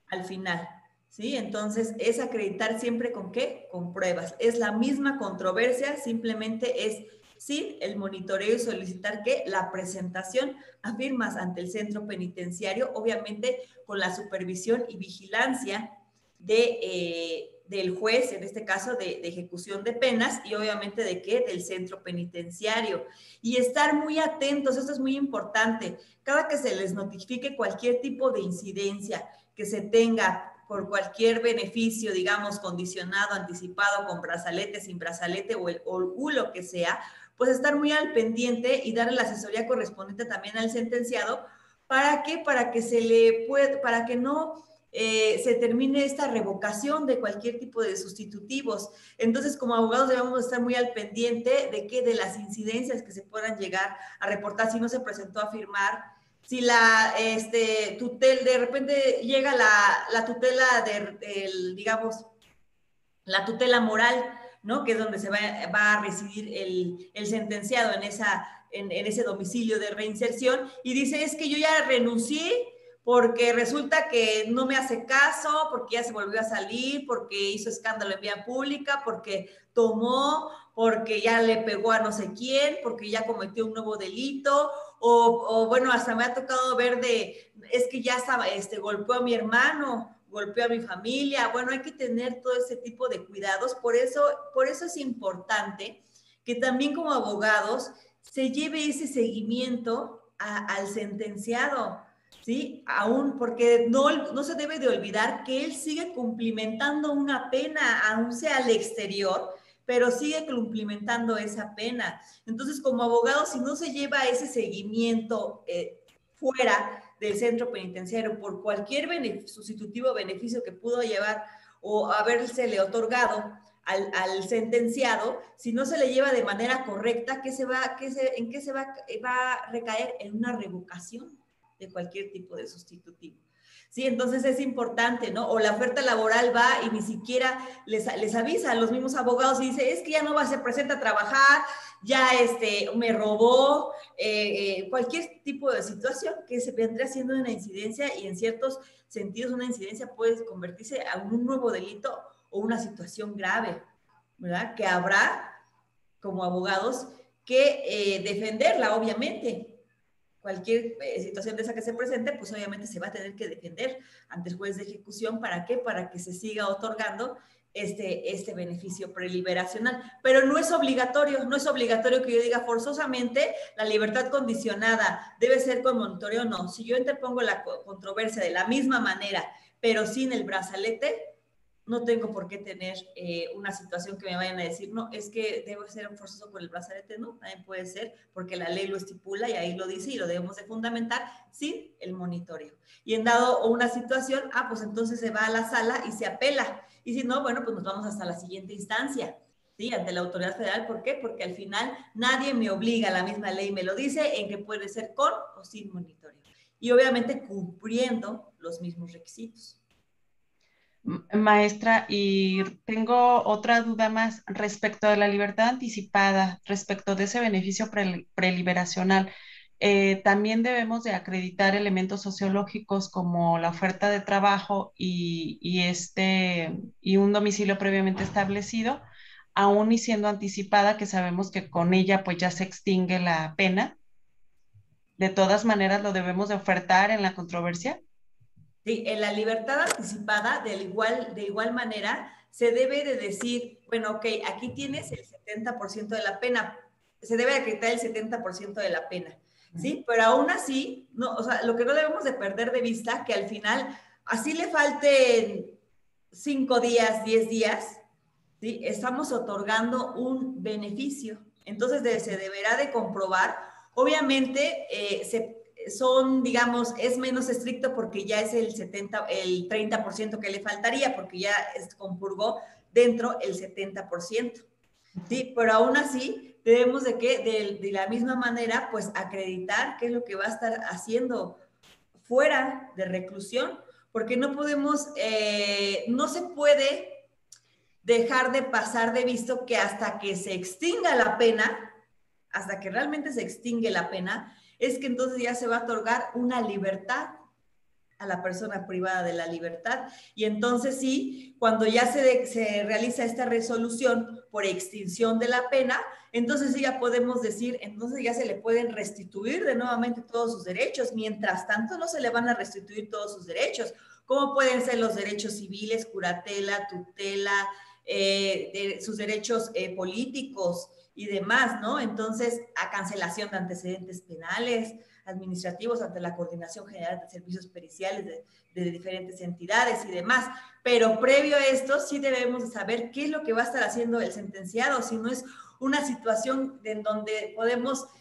al final, ¿sí? Entonces es acreditar siempre con qué, con pruebas. Es la misma controversia, simplemente es sin el monitoreo y solicitar que la presentación a firmas ante el centro penitenciario, obviamente con la supervisión y vigilancia del juez, en este caso de ejecución de penas, y obviamente de qué, del centro penitenciario. Y estar muy atentos, esto es muy importante, cada que se les notifique cualquier tipo de incidencia que se tenga por cualquier beneficio, digamos, condicionado, anticipado, con brazalete, sin brazalete o lo que sea, pues estar muy al pendiente y darle la asesoría correspondiente también al sentenciado. ¿Para qué? Para que se le pueda, para que no se termine esta revocación de cualquier tipo de sustitutivos. Entonces, como abogados debemos estar muy al pendiente de que de las incidencias que se puedan llegar a reportar si no se presentó a firmar, si la tutela, de repente llega la tutela digamos, la tutela moral, ¿no? Que es donde se va a residir el sentenciado en ese domicilio de reinserción, y dice, es que yo ya renuncié porque resulta que no me hace caso, porque ya se volvió a salir, porque hizo escándalo en vía pública, porque tomó, porque ya le pegó a no sé quién, porque ya cometió un nuevo delito, o bueno, hasta me ha tocado ver es que ya estaba, golpeó a mi hermano, golpeó a mi familia. Bueno, hay que tener todo ese tipo de cuidados. Por eso es importante que también como abogados se lleve ese seguimiento al sentenciado, ¿sí? Aún porque no se debe de olvidar que él sigue cumplimentando una pena, aún sea al exterior, pero sigue cumplimentando esa pena. Entonces, como abogado, si no se lleva ese seguimiento fuera del centro penitenciario por cualquier sustitutivo beneficio que pudo llevar o habérsele otorgado al sentenciado, si no se le lleva de manera correcta, ¿en qué se va a recaer? En una revocación de cualquier tipo de sustitutivo. Sí, entonces es importante, ¿no? O la oferta laboral va y ni siquiera les avisa a los mismos abogados y dice, es que ya no se presenta a trabajar, ya me robó, cualquier tipo de situación que se vendría siendo una incidencia, y en ciertos sentidos una incidencia puede convertirse en un nuevo delito o una situación grave, ¿verdad? Que habrá como abogados que defenderla, obviamente. Cualquier situación de esa que se presente, pues obviamente se va a tener que defender ante el juez de ejecución. ¿Para qué? Para que se siga otorgando este beneficio preliberacional. Pero no es obligatorio que yo diga forzosamente la libertad condicionada debe ser con monitoreo. No, si yo interpongo la controversia de la misma manera, pero sin el brazalete, no tengo por qué tener una situación que me vayan a decir, no, es que debe ser forzoso por el brazalete. No, también puede ser porque la ley lo estipula y ahí lo dice y lo debemos de fundamentar sin el monitoreo. Y en dado una situación, pues entonces se va a la sala y se apela. Y si no, bueno, pues nos vamos hasta la siguiente instancia, ¿sí? Ante la autoridad federal. ¿Por qué? Porque al final nadie me obliga, la misma ley me lo dice, en que puede ser con o sin monitoreo. Y obviamente cumpliendo los mismos requisitos. Maestra, y tengo otra duda más respecto de la libertad anticipada, respecto de ese beneficio preliberacional. También debemos de acreditar elementos sociológicos como la oferta de trabajo y un domicilio previamente establecido, aún y siendo anticipada, que sabemos que con ella pues ya se extingue la pena. De todas maneras, lo debemos de ofertar en la controversia. Sí, en la libertad anticipada, de igual manera, se debe de decir, bueno, ok, aquí tienes el 70% de la pena, se debe acreditar el 70% de la pena, ¿sí? Pero aún así, no, o sea, lo que no debemos de perder de vista, que al final, así le falten 5 días, 10 días, ¿sí? Estamos otorgando un beneficio. Entonces, se deberá de comprobar. Obviamente, son, digamos, es menos estricto porque ya es el 30% que le faltaría, porque ya compurgó dentro el 70%. ¿Sí? Pero aún así, debemos de la misma manera, pues acreditar qué es lo que va a estar haciendo fuera de reclusión, porque no podemos, no se puede dejar de pasar de visto que hasta que se extinga la pena, hasta que realmente se extingue la pena, es que entonces ya se va a otorgar una libertad a la persona privada de la libertad. Y entonces sí, cuando ya se realiza esta resolución por extinción de la pena, entonces sí ya podemos decir, entonces ya se le pueden restituir de nuevamente todos sus derechos. Mientras tanto, no se le van a restituir todos sus derechos, como pueden ser los derechos civiles, curatela, tutela, sus derechos políticos y demás, ¿no? Entonces, a cancelación de antecedentes penales, administrativos ante la Coordinación General de Servicios Periciales de diferentes entidades y demás. Pero previo a esto, sí debemos de saber qué es lo que va a estar haciendo el sentenciado, si no es una situación en donde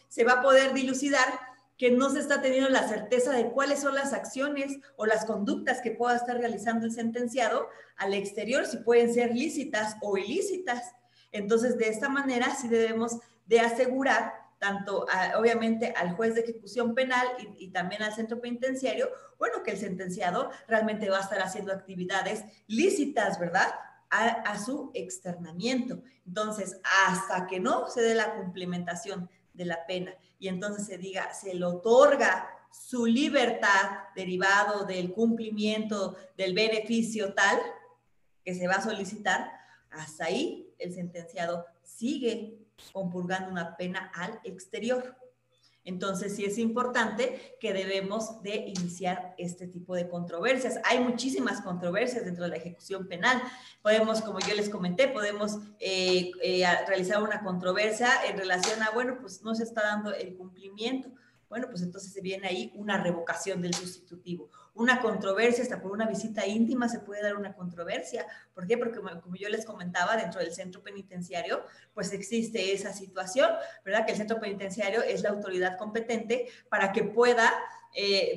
se va a poder dilucidar que no se está teniendo la certeza de cuáles son las acciones o las conductas que pueda estar realizando el sentenciado al exterior, si pueden ser lícitas o ilícitas. Entonces, de esta manera sí debemos de asegurar tanto obviamente al juez de ejecución penal y también al centro penitenciario, bueno, que el sentenciado realmente va a estar haciendo actividades lícitas, ¿verdad? A su externamiento. Entonces, hasta que no se dé la cumplimentación de la pena y entonces se diga, se le otorga su libertad derivado del cumplimiento del beneficio tal que se va a solicitar, hasta ahí el sentenciado sigue compurgando una pena al exterior. Entonces, sí es importante que debemos de iniciar este tipo de controversias. Hay muchísimas controversias dentro de la ejecución penal. Podemos, como yo les comenté, podemos realizar una controversia en relación a, bueno, pues no se está dando el cumplimiento. Bueno, pues entonces se viene ahí una revocación del sustitutivo. Una controversia, hasta por una visita íntima se puede dar una controversia. ¿Por qué? Porque como yo les comentaba, dentro del centro penitenciario, pues existe esa situación, ¿verdad? Que el centro penitenciario es la autoridad competente para que pueda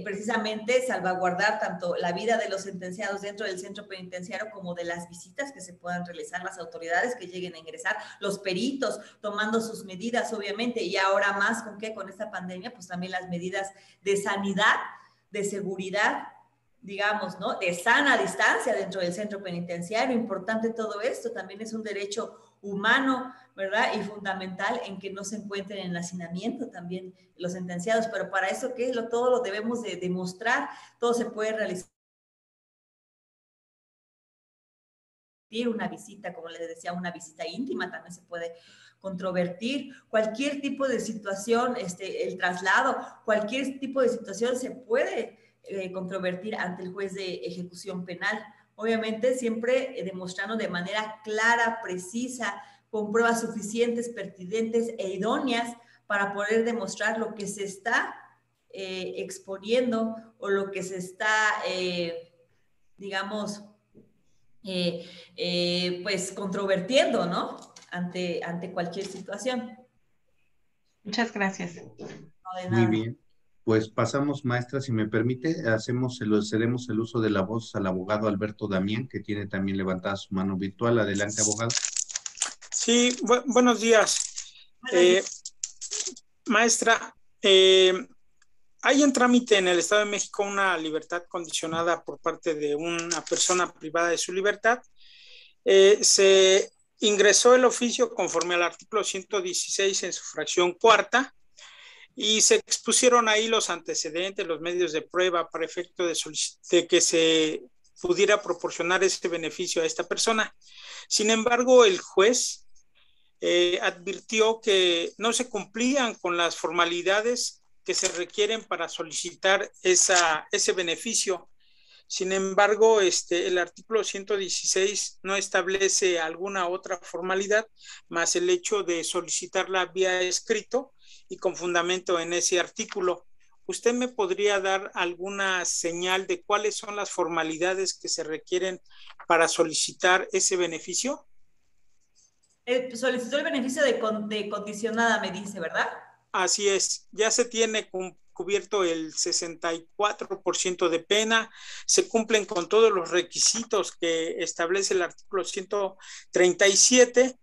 precisamente salvaguardar tanto la vida de los sentenciados dentro del centro penitenciario como de las visitas que se puedan realizar las autoridades que lleguen a ingresar, los peritos tomando sus medidas, obviamente, y ahora más con esta pandemia, pues también las medidas de sanidad, de seguridad, digamos, ¿no? De sana distancia dentro del centro penitenciario. Importante todo esto, también es un derecho humano, ¿verdad? Y fundamental en que no se encuentren en hacinamiento también los sentenciados, pero para eso, ¿qué es todo lo debemos de demostrar? Todo se puede realizar. Una visita, como les decía, una visita íntima también se puede controvertir. Cualquier tipo de situación, el traslado, cualquier tipo de situación se puede controvertir ante el juez de ejecución penal. Obviamente siempre demostrando de manera clara, precisa, con pruebas suficientes, pertinentes e idóneas para poder demostrar lo que se está exponiendo o lo que se está, digamos, pues controvertiendo, ¿no? Ante cualquier situación. Muchas gracias. No, de Muy nada. bien. Pues pasamos, maestra, si me permite, cedemos el uso de la voz al abogado Alberto Damián, que tiene también levantada su mano virtual. Adelante, abogado. Sí, buenos días. Maestra, hay en trámite en el Estado de México una libertad condicionada por parte de una persona privada de su libertad. Se ingresó el oficio conforme al artículo 116 en su fracción cuarta y se expusieron ahí los antecedentes, los medios de prueba para efecto de que se pudiera proporcionar este beneficio a esta persona. Sin embargo, el juez advirtió que no se cumplían con las formalidades que se requieren para solicitar ese beneficio. Sin embargo, el artículo 116 no establece alguna otra formalidad más el hecho de solicitarla vía escrito y con fundamento en ese artículo. ¿Usted me podría dar alguna señal de cuáles son las formalidades que se requieren para solicitar ese beneficio? Solicitó el beneficio de condicionada, me dice, ¿verdad? Así es, ya se tiene cubierto el 64% de pena, se cumplen con todos los requisitos que establece el artículo 137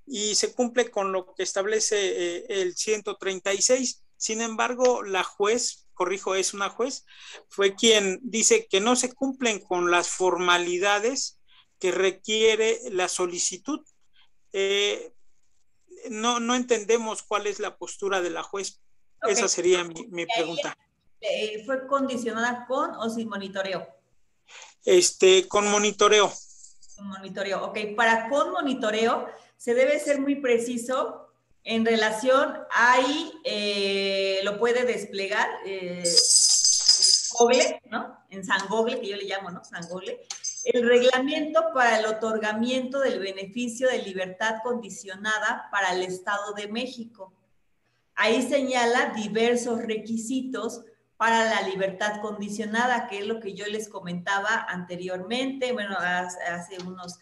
y se cumple con lo que establece el 136. Sin embargo, la juez, corrijo, es una juez, fue quien dice que no se cumplen con las formalidades que requiere la solicitud. No entendemos cuál es la postura de la juez. Okay. Esa sería mi pregunta. ¿Fue condicionada con o sin monitoreo? Con monitoreo. Con monitoreo, ok. Para con monitoreo se debe ser muy preciso en relación, ahí lo puede desplegar Google, ¿no? En San Google, que yo le llamo, ¿no? San Google. El reglamento para el otorgamiento del beneficio de libertad condicionada para el Estado de México. Ahí señala diversos requisitos para la libertad condicionada, que es lo que yo les comentaba anteriormente, bueno, hace unos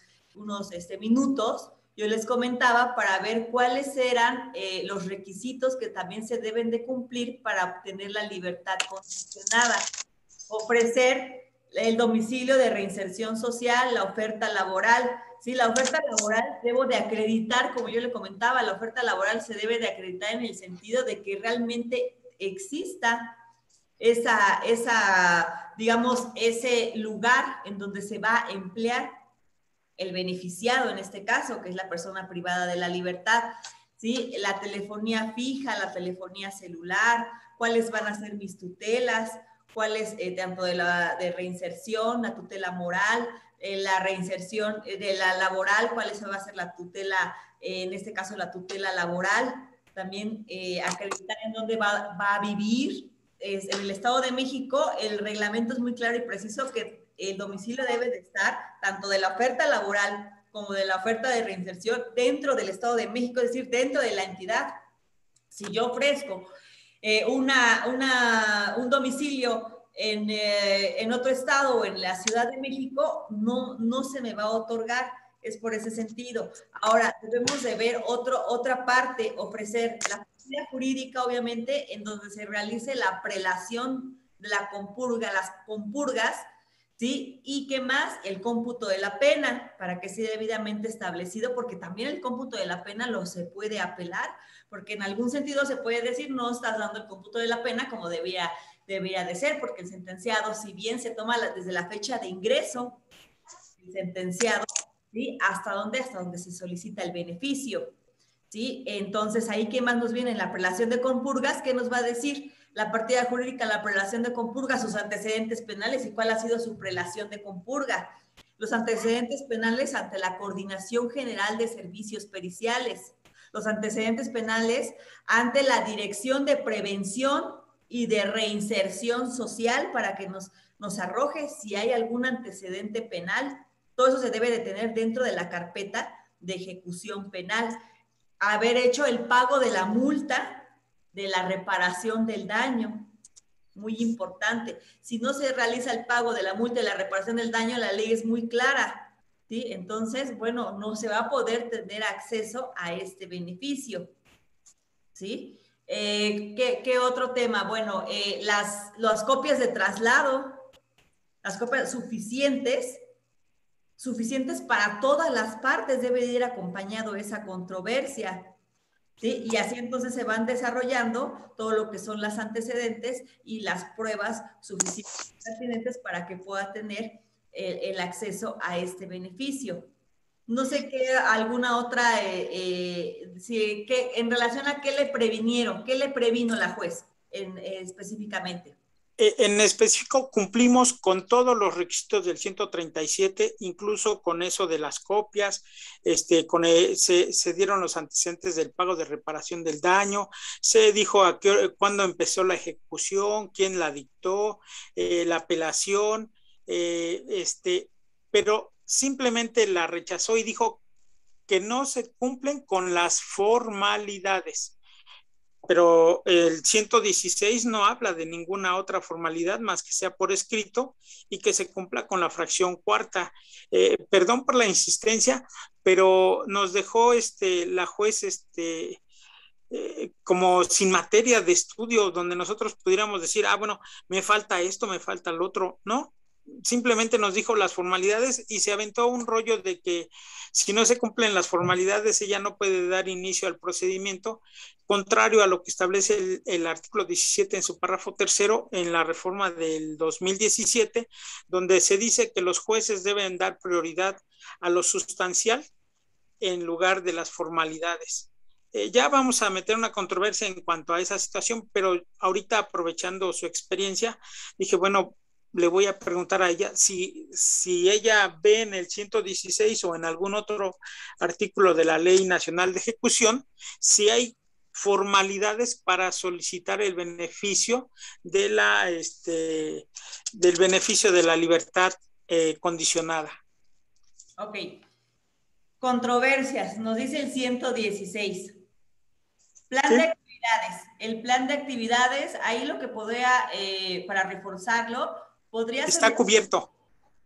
minutos, yo les comentaba para ver cuáles eran los requisitos que también se deben de cumplir para obtener la libertad condicionada. Ofrecer el domicilio de reinserción social, la oferta laboral. Sí, la oferta laboral debo de acreditar, como yo le comentaba, la oferta laboral se debe de acreditar en el sentido de que realmente exista digamos, ese lugar en donde se va a emplear el beneficiado, en este caso, que es la persona privada de la libertad. ¿Sí? La telefonía fija, la telefonía celular, cuáles van a ser mis tutelas, cuáles, tanto de reinserción, la tutela moral, la reinserción de la laboral, cuál va a ser la tutela, en este caso la tutela laboral, también acreditar en dónde va a vivir. En el Estado de México el reglamento es muy claro y preciso que el domicilio debe de estar tanto de la oferta laboral como de la oferta de reinserción dentro del Estado de México, es decir, dentro de la entidad. Si yo ofrezco un domicilio en otro estado o en la Ciudad de México, no se me va a otorgar, es por ese sentido. Ahora, debemos de ver otra parte, ofrecer la partida jurídica, obviamente, en donde se realice la prelación de la compurga, las compurgas, ¿sí? Y qué más, el cómputo de la pena, para que sea debidamente establecido, porque también el cómputo de la pena se puede apelar, porque en algún sentido se puede decir, no estás dando el cómputo de la pena como debería de ser, porque el sentenciado, si bien se toma desde la fecha de ingreso, el sentenciado, ¿sí? ¿Hasta dónde? Hasta donde se solicita el beneficio, ¿sí? Entonces, ahí, ¿qué más nos viene? En la prelación de compurgas, ¿qué nos va a decir? La partida jurídica, la prelación de compurga, sus antecedentes penales y cuál ha sido su prelación de compurga. Los antecedentes penales ante la Coordinación General de Servicios Periciales. Los antecedentes penales ante la Dirección de Prevención y de Reinserción Social para que nos arroje si hay algún antecedente penal. Todo eso se debe de tener dentro de la carpeta de ejecución penal. Haber hecho el pago de la multa de la reparación del daño, muy importante. Si no se realiza el pago de la multa de la reparación del daño, la ley es muy clara, ¿sí? Entonces, bueno, no se va a poder tener acceso a este beneficio, ¿sí? ¿Qué otro tema? Bueno, las copias de traslado, las copias suficientes para todas las partes, debe de ir acompañado esa controversia, ¿sí? Y así entonces se van desarrollando todo lo que son las antecedentes y las pruebas suficientes pertinentes para que pueda tener el acceso a este beneficio, No sé qué, alguna otra, en relación a qué le previnieron, qué le previno la juez específicamente. En específico, cumplimos con todos los requisitos del 137, incluso con eso de las copias, se dieron los antecedentes del pago de reparación del daño, se dijo cuándo empezó la ejecución, quién la dictó, la apelación, pero simplemente la rechazó y dijo que no se cumplen con las formalidades. Pero el 116 no habla de ninguna otra formalidad más que sea por escrito y que se cumpla con la fracción cuarta. Perdón por la insistencia, pero nos dejó la juez como sin materia de estudio, donde nosotros pudiéramos decir, bueno, me falta esto, me falta el otro. No, simplemente nos dijo las formalidades y se aventó un rollo de que si no se cumplen las formalidades, ella no puede dar inicio al procedimiento, contrario a lo que establece el artículo 17 en su párrafo tercero en la reforma del 2017, donde se dice que los jueces deben dar prioridad a lo sustancial en lugar de las formalidades. Ya vamos a meter una controversia en cuanto a esa situación, pero ahorita aprovechando su experiencia, dije, bueno, le voy a preguntar a ella si ella ve en el 116 o en algún otro artículo de la Ley Nacional de Ejecución, si hay formalidades para solicitar el beneficio de del beneficio de la libertad condicionada. Ok. Controversias, nos dice el 116. Plan de actividades. El plan de actividades, ahí lo que podría, para reforzarlo, podría ser... Está cubierto.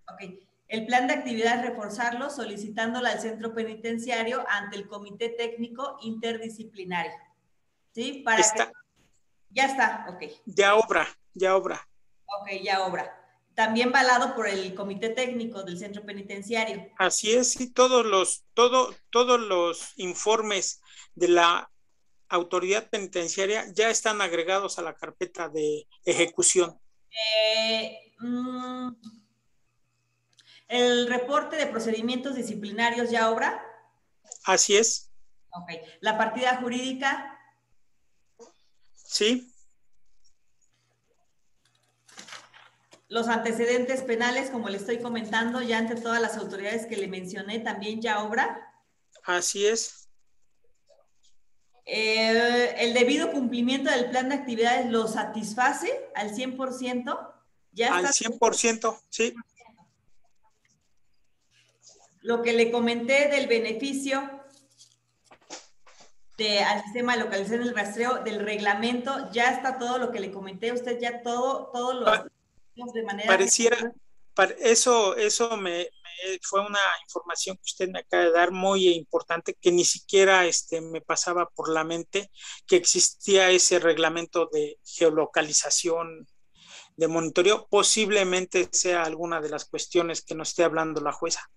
Ok. El plan de actividades, reforzarlo, solicitándola al centro penitenciario ante el Comité Técnico Interdisciplinario. ¿Sí? Para que... Ya está, ok. Ya obra. Ok, ya obra. También valado por el Comité Técnico del Centro Penitenciario. Así es, y todos los informes de la autoridad penitenciaria ya están agregados a la carpeta de ejecución. ¿El reporte de procedimientos disciplinarios ya obra? Así es. Ok. ¿La partida jurídica? Sí. Los antecedentes penales, como le estoy comentando, ya ante todas las autoridades que le mencioné, ¿también ya obra? Así es. ¿El debido cumplimiento del plan de actividades lo satisface al 100%? ¿Ya al está 100%, sí. Lo que le comenté del beneficio al sistema de localización del rastreo, del reglamento, ya está todo lo que le comenté, usted ya todo lo de manera... Pareciera, eso fue una información que usted me acaba de dar muy importante, que ni siquiera me pasaba por la mente que existía ese reglamento de geolocalización, de monitoreo. Posiblemente sea alguna de las cuestiones que nos esté hablando la jueza.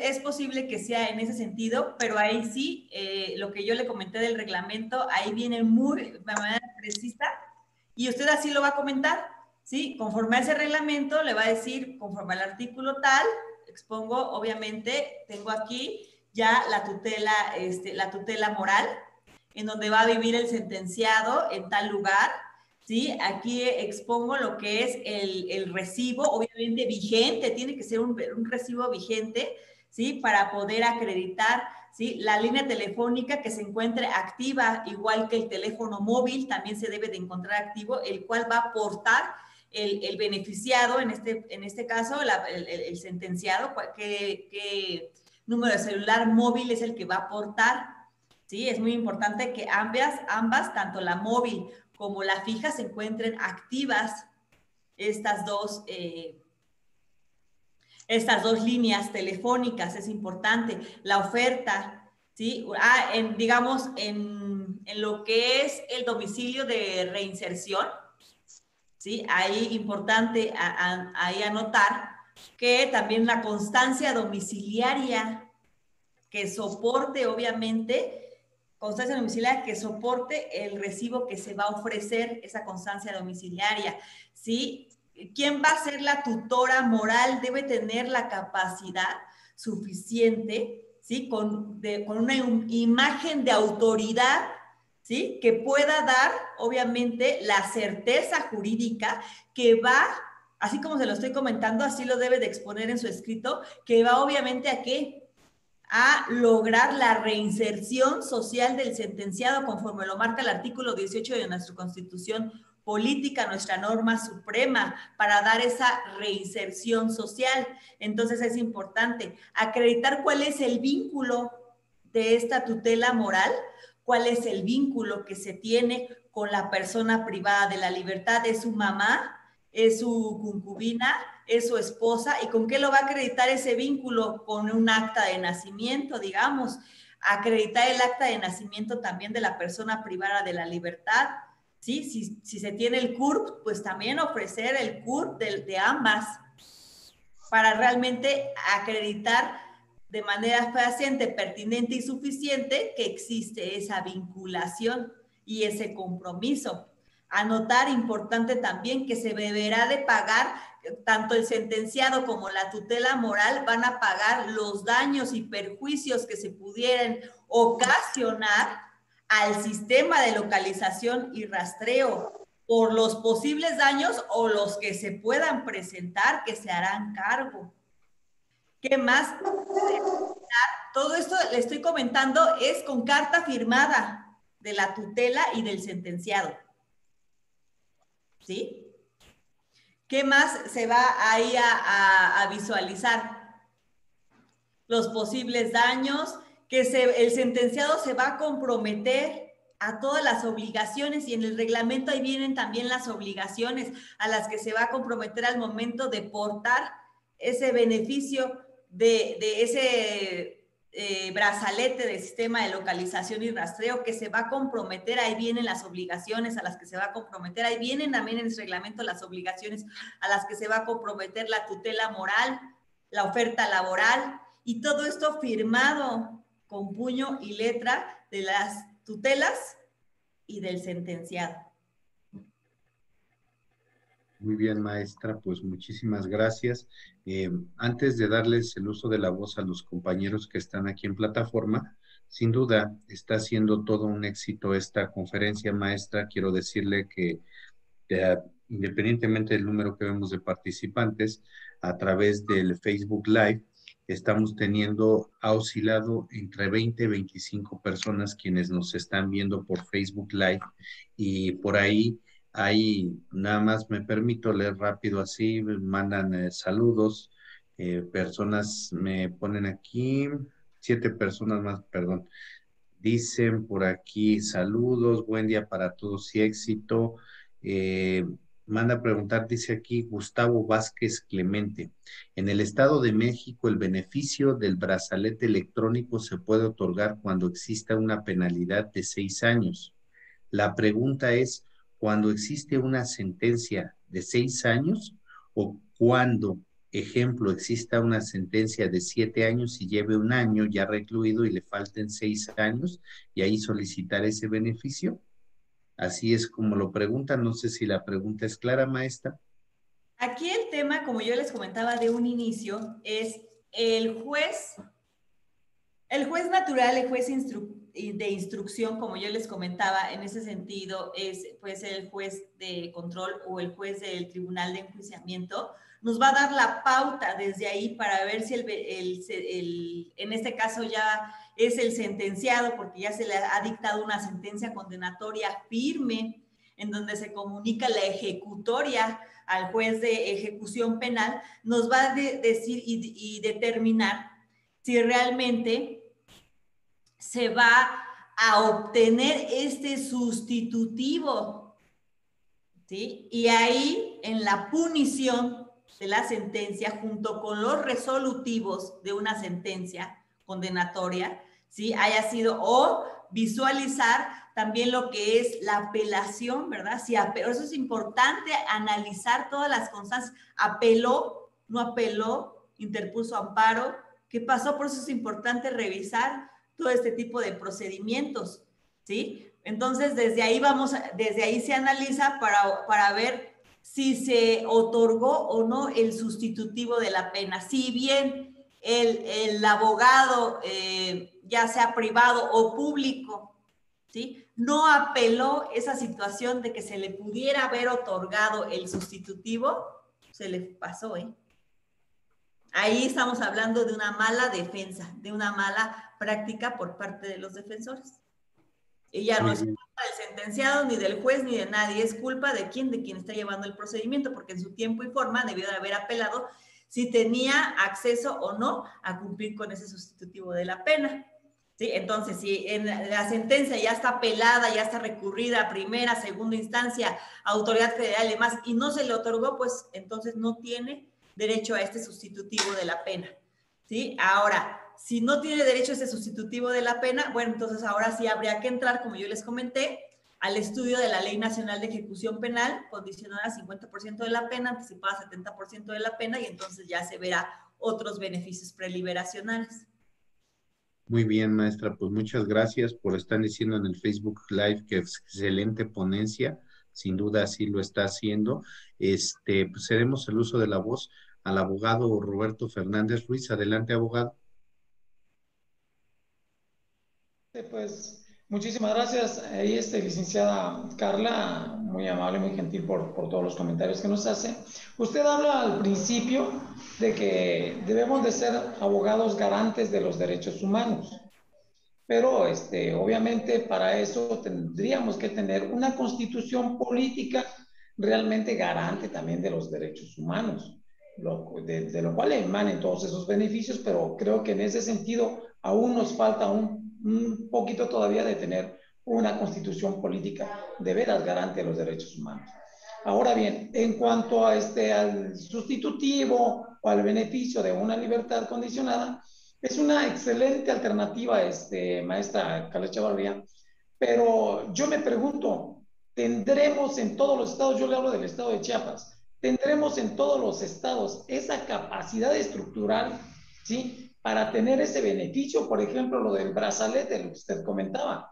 Es posible que sea en ese sentido, pero ahí sí, lo que yo le comenté del reglamento, ahí viene de manera precisa, y usted así lo va a comentar, ¿sí? Conforme a ese reglamento, le va a decir, conforme al artículo tal, expongo, obviamente, tengo aquí ya la tutela moral, en donde va a vivir el sentenciado en tal lugar, ¿sí? Aquí expongo lo que es el recibo, obviamente vigente, tiene que ser un recibo vigente, ¿sí? Para poder acreditar, ¿sí? La línea telefónica que se encuentre activa, igual que el teléfono móvil, también se debe de encontrar activo, el cual va a aportar el beneficiado, en este caso, el sentenciado, qué número de celular móvil es el que va a aportar, ¿sí? Es muy importante que ambas, tanto la móvil como la fija, se encuentren activas estas dos líneas telefónicas. Es importante. La oferta, ¿sí? Digamos, en lo que es el domicilio de reinserción, ¿sí? Ahí importante ahí anotar que también la constancia domiciliaria que soporte, obviamente, constancia domiciliaria que soporte el recibo que se va a ofrecer, esa constancia domiciliaria, ¿sí? ¿Quién va a ser la tutora moral? Debe tener la capacidad suficiente ¿sí? Con una imagen de autoridad, ¿sí? Que pueda dar, obviamente, la certeza jurídica que va, así como se lo estoy comentando, así lo debe de exponer en su escrito, que va obviamente a ¿qué? A lograr la reinserción social del sentenciado conforme lo marca el artículo 18 de nuestra Constitución política, nuestra norma suprema, para dar esa reinserción social. Entonces es importante acreditar cuál es el vínculo de esta tutela moral, cuál es el vínculo que se tiene con la persona privada de la libertad, es su mamá, es su concubina, es su esposa, y con qué lo va a acreditar ese vínculo, con un acta de nacimiento, digamos, acreditar el acta de nacimiento también de la persona privada de la libertad, ¿sí? Si se tiene el CURP, pues también ofrecer el CURP de ambas, para realmente acreditar de manera fehaciente, pertinente y suficiente que existe esa vinculación y ese compromiso. Anotar, importante también, que se deberá de pagar, tanto el sentenciado como la tutela moral van a pagar los daños y perjuicios que se pudieran ocasionar al sistema de localización y rastreo por los posibles daños o los que se puedan presentar, que se harán cargo. ¿Qué más? Todo esto le estoy comentando es con carta firmada de la tutela y del sentenciado. ¿Sí? ¿Qué más se va ahí a visualizar? Los posibles daños, que el sentenciado se va a comprometer a todas las obligaciones, y en el reglamento ahí vienen también las obligaciones a las que se va a comprometer al momento de portar ese beneficio de ese brazalete del sistema de localización y rastreo, que se va a comprometer. Ahí vienen las obligaciones a las que se va a comprometer, ahí vienen también en el reglamento las obligaciones a las que se va a comprometer la tutela moral, la oferta laboral, y todo esto firmado con puño y letra de las tutelas y del sentenciado. Muy bien, maestra, pues muchísimas gracias. Antes de darles el uso de la voz a los compañeros que están aquí en plataforma, sin duda está siendo todo un éxito esta conferencia, maestra. Quiero decirle que independientemente del número que vemos de participantes, a través del Facebook Live, estamos teniendo, ha oscilado entre 20 y 25 personas quienes nos están viendo por Facebook Live, y por ahí nada más me permito leer rápido así, me mandan saludos, personas me ponen aquí, 7 personas más, perdón, dicen por aquí saludos, buen día para todos y éxito. Manda a preguntar, dice aquí Gustavo Vázquez Clemente, en el Estado de México el beneficio del brazalete electrónico se puede otorgar cuando exista una penalidad de 6 años. La pregunta es, ¿cuando existe una sentencia de 6 años o cuando, ejemplo, exista una sentencia de 7 años y lleve 1 año ya recluido y le falten 6 años y ahí solicitar ese beneficio? Así es como lo preguntan. No sé si la pregunta es clara, maestra. Aquí el tema, como yo les comentaba de un inicio, es el juez natural, el juez de instrucción, como yo les comentaba, en ese sentido, puede ser el juez de control o el juez del tribunal de enjuiciamiento, nos va a dar la pauta desde ahí para ver si en este caso ya es el sentenciado, porque ya se le ha dictado una sentencia condenatoria firme, en donde se comunica la ejecutoria al juez de ejecución penal, nos va a decir y determinar si realmente se va a obtener este sustitutivo, ¿sí? Y ahí, en la punición de la sentencia, junto con los resolutivos de una sentencia condenatoria, ¿sí? Haya sido, o visualizar también lo que es la apelación, ¿verdad? Pero eso es importante, analizar todas las constancias. ¿Apeló? ¿No apeló? ¿Interpuso amparo? ¿Qué pasó? Por eso es importante revisar todo este tipo de procedimientos, ¿sí? Entonces, desde ahí se analiza para ver si se otorgó o no el sustitutivo de la pena. Si bien el abogado, ya sea privado o público, ¿sí?, no apeló esa situación de que se le pudiera haber otorgado el sustitutivo, se le pasó, ¿eh? Ahí estamos hablando de una mala defensa, de una mala práctica por parte de los defensores. Y ya no es culpa del sentenciado, ni del juez, ni de nadie. Es culpa de quién está llevando el procedimiento, porque en su tiempo y forma debió de haber apelado si tenía acceso o no a cumplir con ese sustitutivo de la pena. ¿Sí? Entonces, si en la sentencia ya está apelada, ya está recurrida a primera, segunda instancia, autoridad federal y demás, y no se le otorgó, pues entonces no tiene derecho a este sustitutivo de la pena. ¿Sí? Ahora, si no tiene derecho a ese sustitutivo de la pena, bueno, entonces ahora sí habría que entrar, como yo les comenté, al estudio de la Ley Nacional de Ejecución Penal, condicionada a 50% de la pena, anticipada a 70% de la pena, y entonces ya se verá otros beneficios preliberacionales. Muy bien, maestra, pues muchas gracias por estar diciendo en el Facebook Live que es excelente ponencia, sin duda así lo está haciendo. Pues cedemos el uso de la voz al abogado Roberto Fernández Ruiz. Adelante, abogado. Pues muchísimas gracias, ahí licenciada Carla, muy amable, muy gentil por todos los comentarios que nos hace. Usted habla al principio de que debemos de ser abogados garantes de los derechos humanos, pero obviamente para eso tendríamos que tener una constitución política realmente garante también de los derechos humanos, de lo cual emanen todos esos beneficios, pero creo que en ese sentido aún nos falta un poquito todavía de tener una constitución política de veras garante de los derechos humanos. Ahora bien, en cuanto a al sustitutivo o al beneficio de una libertad condicionada, es una excelente alternativa, maestra Carla Echevarría, pero yo me pregunto, ¿tendremos en todos los estados, yo le hablo del estado de Chiapas, tendremos en todos los estados esa capacidad estructural, ¿sí?, para tener ese beneficio? Por ejemplo, lo del brazalete, lo que usted comentaba,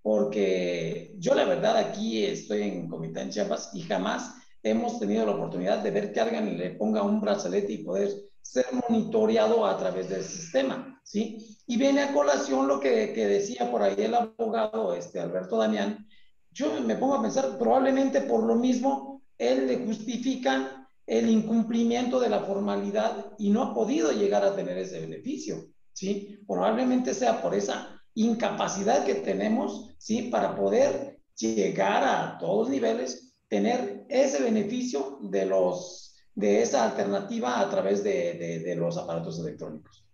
porque yo la verdad aquí estoy en Comitán, en Chiapas, y jamás hemos tenido la oportunidad de ver que alguien le ponga un brazalete y poder ser monitoreado a través del sistema, ¿sí? Y viene a colación lo que decía por ahí el abogado Alberto Damián. Yo me pongo a pensar, probablemente por lo mismo, él le justifican el incumplimiento de la formalidad y no ha podido llegar a tener ese beneficio, ¿sí? Probablemente sea por esa incapacidad que tenemos, ¿sí?, para poder llegar a todos niveles, tener ese beneficio de esa alternativa a través de los aparatos electrónicos.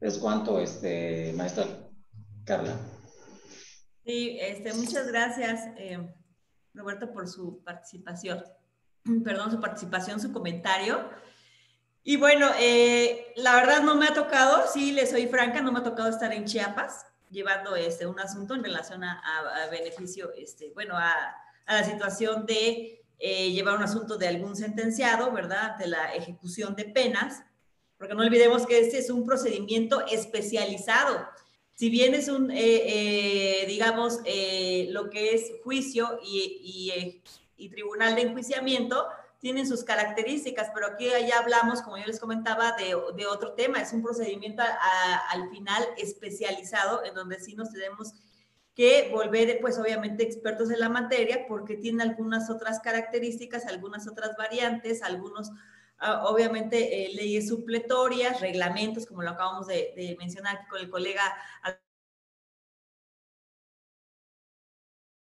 Es cuanto, maestra Carla. Sí, muchas gracias, Roberto, por su participación. Perdón, su participación, su comentario. Y bueno, la verdad no me ha tocado, sí, les soy franca, no me ha tocado estar en Chiapas llevando un asunto en relación a beneficio, bueno, a la situación de llevar un asunto de algún sentenciado, ¿verdad?, ante la ejecución de penas, porque no olvidemos que este es un procedimiento especializado. Si bien es un, digamos, lo que es juicio y tribunal de enjuiciamiento, tienen sus características, pero aquí ya hablamos, como yo les comentaba, de otro tema. Es un procedimiento al final especializado, en donde sí nos tenemos que volver, pues obviamente, expertos en la materia, porque tiene algunas otras características, algunas otras variantes, algunos, obviamente, leyes supletorias, reglamentos, como lo acabamos de mencionar con el colega,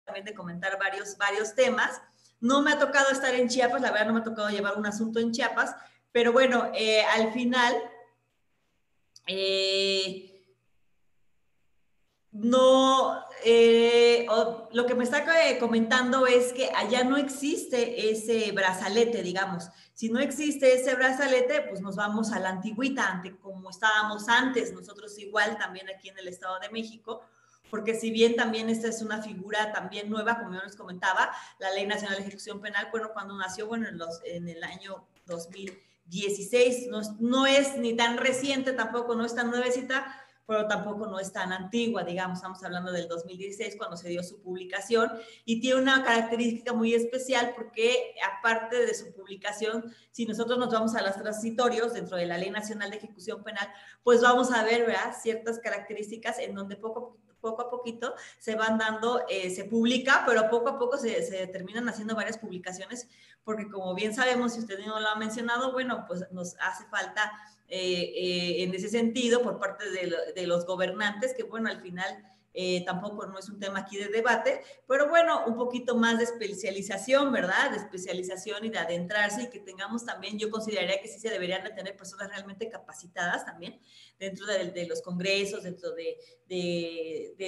también de comentar varios temas. No me ha tocado estar en Chiapas, la verdad no me ha tocado llevar un asunto en Chiapas, pero bueno, al final, no, lo que me está comentando es que allá no existe ese brazalete, digamos. Si no existe ese brazalete, pues nos vamos a la antigüita, como estábamos antes, nosotros igual también aquí en el Estado de México, porque si bien también esta es una figura también nueva, como yo les comentaba, la Ley Nacional de Ejecución Penal, bueno, cuando nació, bueno, en el año 2016, no es ni tan reciente tampoco, no es tan nuevecita, pero tampoco no es tan antigua, digamos, estamos hablando del 2016 cuando se dio su publicación, y tiene una característica muy especial porque aparte de su publicación, si nosotros nos vamos a los transitorios dentro de la Ley Nacional de Ejecución Penal, pues vamos a ver, ¿verdad?, ciertas características en donde poco a poquito se van dando, se publica, pero poco a poco se terminan haciendo varias publicaciones, porque como bien sabemos, si usted no lo ha mencionado, bueno, pues nos hace falta en ese sentido por parte de los gobernantes, que bueno, al final tampoco no es un tema aquí de debate, pero bueno, un poquito más de especialización, ¿verdad? De especialización y de adentrarse, y que tengamos también, yo consideraría que sí se deberían de tener personas realmente capacitadas también dentro de los congresos, dentro de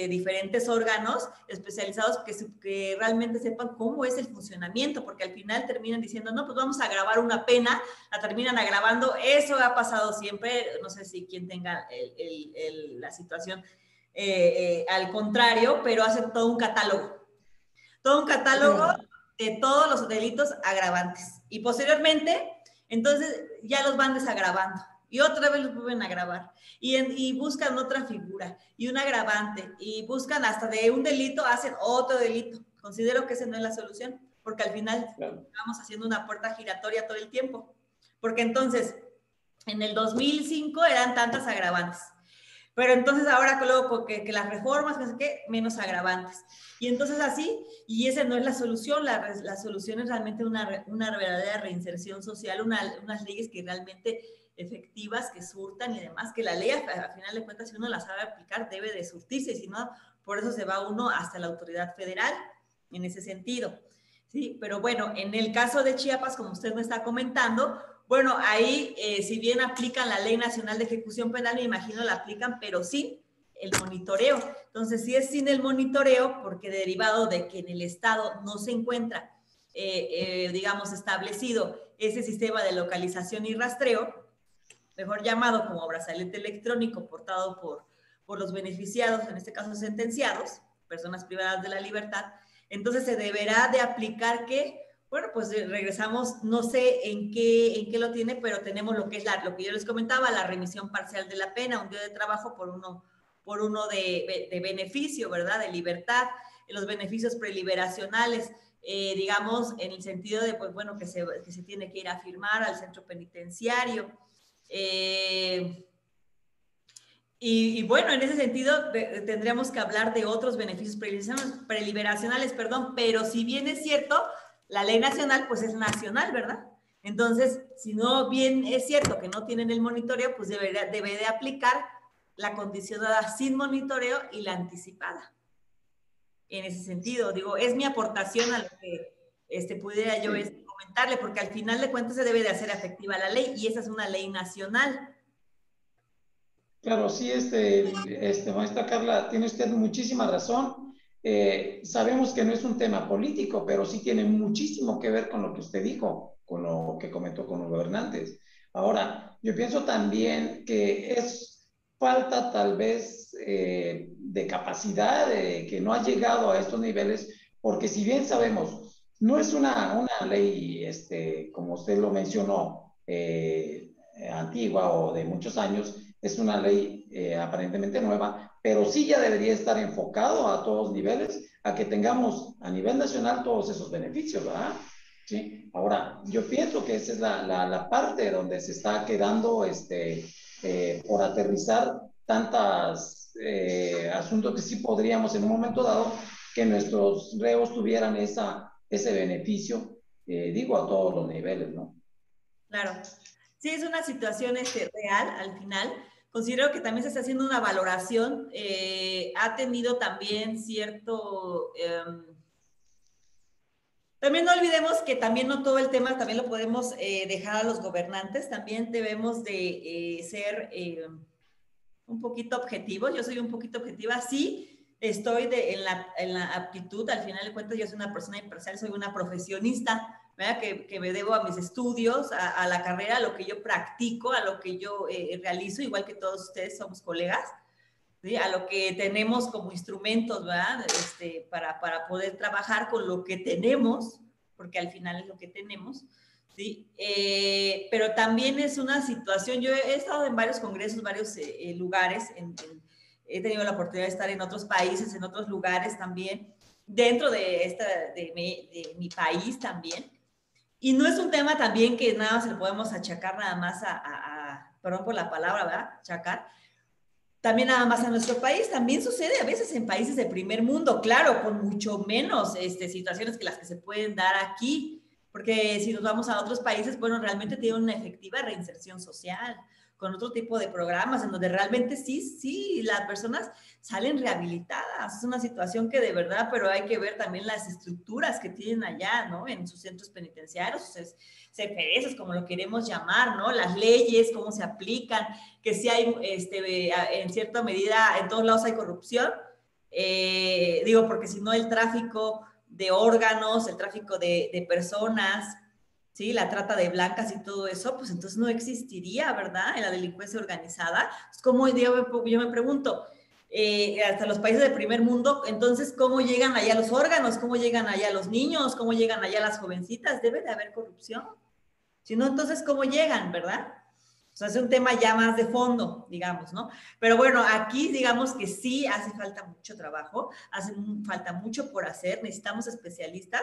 diferentes órganos especializados que realmente sepan cómo es el funcionamiento, porque al final terminan diciendo, no, pues vamos a agravar una pena, la terminan agravando. Eso ha pasado siempre, no sé si quien tenga la situación al contrario, pero hacen todo un catálogo de todos los delitos agravantes, y posteriormente entonces ya los van desagravando y otra vez los vuelven a agravar y buscan otra figura y un agravante y buscan hasta de un delito, hacen otro delito. Considero que esa no es la solución, porque al final estamos haciendo una puerta giratoria todo el tiempo, porque entonces en el 2005 eran tantas agravantes, pero entonces ahora luego que las reformas, no sé qué, menos agravantes. Y entonces así, y esa no es la solución, la solución es realmente una verdadera reinserción social, unas leyes que realmente efectivas, que surtan y demás, que la ley, al final de cuentas, si uno la sabe aplicar, debe de surtirse, y si no, por eso se va uno hasta la autoridad federal, en ese sentido. Sí, pero bueno, en el caso de Chiapas, como usted me está comentando, bueno, ahí, si bien aplican la Ley Nacional de Ejecución Penal, me imagino la aplican, pero sin el monitoreo. Entonces, si es sin el monitoreo, porque derivado de que en el Estado no se encuentra, digamos, establecido ese sistema de localización y rastreo, mejor llamado como brazalete electrónico portado por los beneficiados, en este caso sentenciados, personas privadas de la libertad, entonces se deberá de aplicar que, bueno, pues regresamos, no sé en qué lo tiene, pero tenemos lo que es lo que yo les comentaba, la remisión parcial de la pena, un día de trabajo por uno de beneficio, ¿verdad? De libertad, los beneficios preliberacionales, digamos, en el sentido de, pues bueno, que se tiene que ir a firmar al centro penitenciario. Y bueno, en ese sentido tendríamos que hablar de otros beneficios preliberacionales, pero si bien es cierto, la ley nacional pues es nacional, ¿verdad? Entonces, si no bien es cierto que no tienen el monitoreo, pues debe de aplicar la condicionada sin monitoreo y la anticipada. En ese sentido, digo, es mi aportación a lo que pudiera yo comentarle, porque al final de cuentas se debe de hacer efectiva la ley, y esa es una ley nacional. Claro, sí, maestra Carla, tiene usted muchísima razón. Sabemos que no es un tema político, pero sí tiene muchísimo que ver con lo que usted dijo, con lo que comentó con los gobernantes. Ahora, yo pienso también que es falta tal vez de capacidad, que no ha llegado a estos niveles, porque si bien sabemos, no es una ley, como usted lo mencionó, antigua o de muchos años, es una ley aparentemente nueva, pero sí ya debería estar enfocado a todos los niveles, a que tengamos a nivel nacional todos esos beneficios, ¿verdad? ¿Sí? Ahora, yo pienso que esa es la parte donde se está quedando por aterrizar tantos asuntos que sí podríamos en un momento dado que nuestros reos tuvieran ese beneficio, digo, a todos los niveles, ¿no? Claro. Sí, es una situación real al final. Considero que también se está haciendo una valoración. Ha tenido también cierto... también no olvidemos que también no todo el tema también lo podemos dejar a los gobernantes. También debemos de ser un poquito objetivos. Yo soy un poquito objetiva. Sí, estoy en la aptitud. Al final de cuentas, yo soy una persona imparcial, soy una profesionista, ¿verdad? Que me debo a mis estudios, a la carrera, a lo que yo practico, a lo que yo realizo, igual que todos ustedes somos colegas, ¿sí? A lo que tenemos como instrumentos, ¿verdad? Para poder trabajar con lo que tenemos, porque al final es lo que tenemos, ¿sí? Pero también es una situación, yo he estado en varios congresos, varios lugares, he tenido la oportunidad de estar en otros países, en otros lugares también, dentro de mi país también. Y no es un tema también que nada más le podemos achacar nada más perdón por la palabra, ¿verdad? Achacar. También nada más a nuestro país, también sucede a veces en países de primer mundo, claro, con mucho menos situaciones que las que se pueden dar aquí, porque si nos vamos a otros países, bueno, realmente tienen una efectiva reinserción social, con otro tipo de programas, en donde realmente sí, las personas salen rehabilitadas. Es una situación que de verdad, pero hay que ver también las estructuras que tienen allá, ¿no? En sus centros penitenciarios, sus CPS, como lo queremos llamar, ¿no? Las leyes, cómo se aplican, que sí hay, en cierta medida, en todos lados hay corrupción. Digo, porque si no el tráfico de órganos, el tráfico de personas, ¿sí? La trata de blancas y todo eso, pues entonces no existiría, ¿verdad? En la delincuencia organizada. ¿Cómo yo me pregunto? Hasta los países del primer mundo, entonces, ¿cómo llegan allá los órganos? ¿Cómo llegan allá los niños? ¿Cómo llegan allá las jovencitas? Debe de haber corrupción. Si no, entonces, ¿cómo llegan, verdad? O sea, es un tema ya más de fondo, digamos, ¿no? Pero bueno, aquí digamos que sí hace falta mucho trabajo, hace falta mucho por hacer, necesitamos especialistas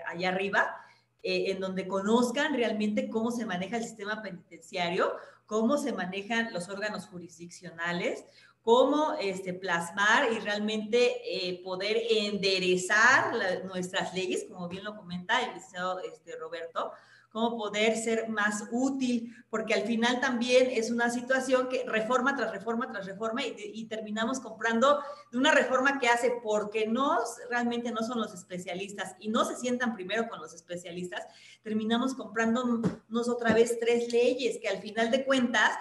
allá arriba, en donde conozcan realmente cómo se maneja el sistema penitenciario, cómo se manejan los órganos jurisdiccionales, cómo plasmar y realmente poder enderezar nuestras leyes, como bien lo comenta el licenciado Roberto, cómo poder ser más útil, porque al final también es una situación que reforma tras reforma tras reforma y terminamos comprando de una reforma que hace porque realmente no son los especialistas y no se sientan primero con los especialistas, terminamos comprándonos otra vez 3 leyes que al final de cuentas,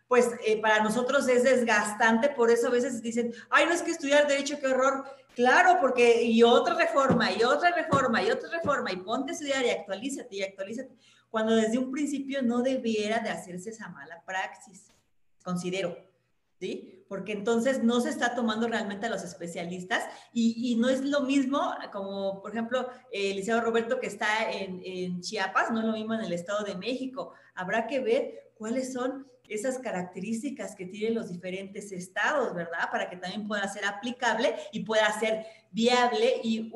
pues para nosotros es desgastante, por eso a veces dicen, ay, no es que estudiar derecho, qué horror. Claro, porque y otra reforma, y otra reforma, y otra reforma, y ponte a estudiar y actualízate, cuando desde un principio no debiera de hacerse esa mala praxis, considero, ¿sí? Porque entonces no se está tomando realmente a los especialistas y no es lo mismo como, por ejemplo, el licenciado Roberto que está en Chiapas, no es lo mismo en el Estado de México. Habrá que ver cuáles son esas características que tienen los diferentes estados, ¿verdad? Para que también pueda ser aplicable y pueda ser viable y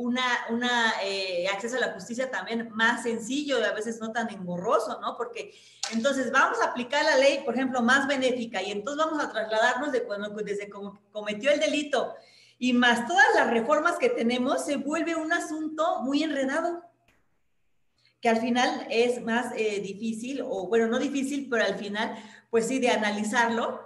acceso a la justicia también más sencillo y a veces no tan engorroso, ¿no? Porque entonces vamos a aplicar la ley, por ejemplo, más benéfica y entonces vamos a trasladarnos desde como cometió el delito y más todas las reformas que tenemos, se vuelve un asunto muy enredado, que al final es más difícil, o bueno, no difícil, pero al final, pues sí, de analizarlo,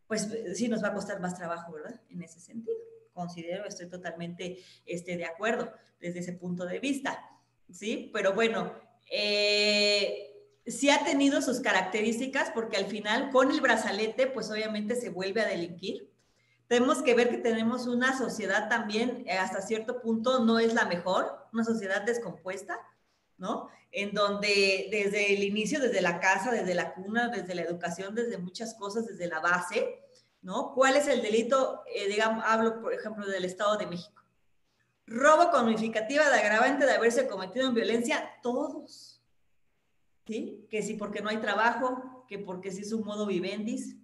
pues sí nos va a costar más trabajo, ¿verdad? En ese sentido, considero, estoy totalmente de acuerdo desde ese punto de vista, ¿sí? Pero bueno, sí ha tenido sus características porque al final con el brazalete, pues obviamente se vuelve a delinquir. Tenemos que ver que tenemos una sociedad también, hasta cierto punto, no es la mejor, una sociedad descompuesta, ¿no? En donde desde el inicio, desde la casa, desde la cuna, desde la educación, desde muchas cosas, desde la base, ¿no? ¿Cuál es el delito? Digamos, hablo, por ejemplo, del Estado de México. Robo con unificativa de agravante de haberse cometido en violencia, todos. ¿Sí? Que si porque no hay trabajo, que porque si es un modo vivendis,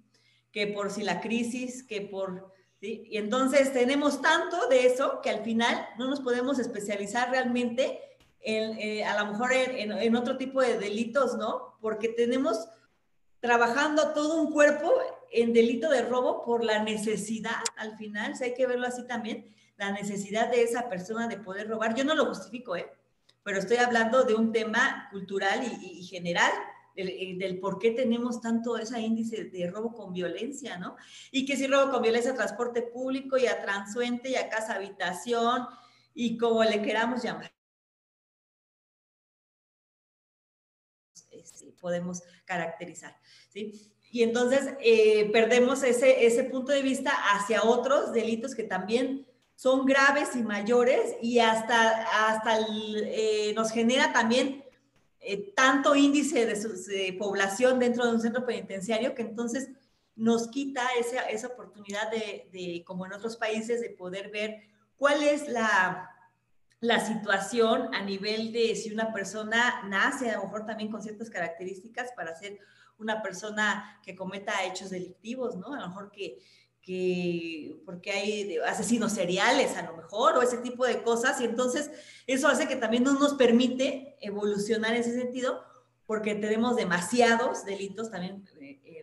que por si la crisis, que por... ¿sí? Y entonces tenemos tanto de eso que al final no nos podemos especializar realmente a lo mejor en otro tipo de delitos, ¿no? Porque tenemos trabajando todo un cuerpo en delito de robo por la necesidad, al final, si hay que verlo así también, la necesidad de esa persona de poder robar. Yo no lo justifico, pero estoy hablando de un tema cultural y general, del por qué tenemos tanto ese índice de robo con violencia, ¿no? Y que si robo con violencia a transporte público y a transuente y a casa habitación y como le queramos llamar. Podemos caracterizar, ¿sí? Y entonces perdemos ese punto de vista hacia otros delitos que también son graves y mayores y hasta nos genera también tanto índice de población dentro de un centro penitenciario que entonces nos quita esa oportunidad como en otros países, de poder ver cuál es la situación a nivel de si una persona nace a lo mejor también con ciertas características para ser una persona que cometa hechos delictivos, ¿no? A lo mejor que porque hay asesinos seriales a lo mejor, o ese tipo de cosas, y entonces eso hace que también no nos permite evolucionar en ese sentido, porque tenemos demasiados delitos también,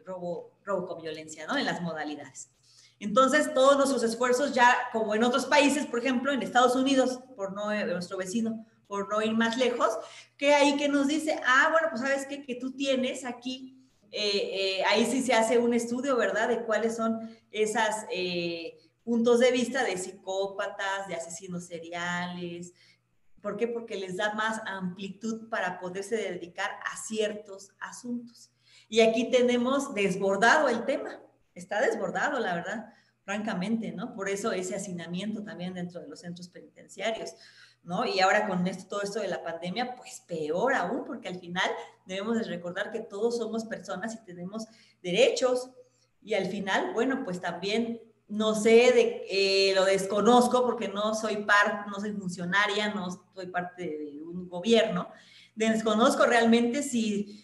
robo con violencia, ¿no? En las modalidades. Entonces, todos nuestros esfuerzos ya, como en otros países, por ejemplo, en Estados Unidos, por no, nuestro vecino, por no ir más lejos, que ahí que nos dice, bueno, pues sabes qué, que tú tienes aquí, ahí sí se hace un estudio, ¿verdad? De cuáles son esas puntos de vista de psicópatas, de asesinos seriales. ¿Por qué? Porque les da más amplitud para poderse dedicar a ciertos asuntos. Y aquí tenemos desbordado el tema. Está desbordado, la verdad, francamente, ¿no? Por eso ese hacinamiento también dentro de los centros penitenciarios, ¿no? Y ahora con todo esto de la pandemia, pues peor aún, porque al final debemos de recordar que todos somos personas y tenemos derechos. Y al final, bueno, pues también no sé, lo desconozco porque no soy funcionaria, no soy parte de un gobierno. Desconozco realmente si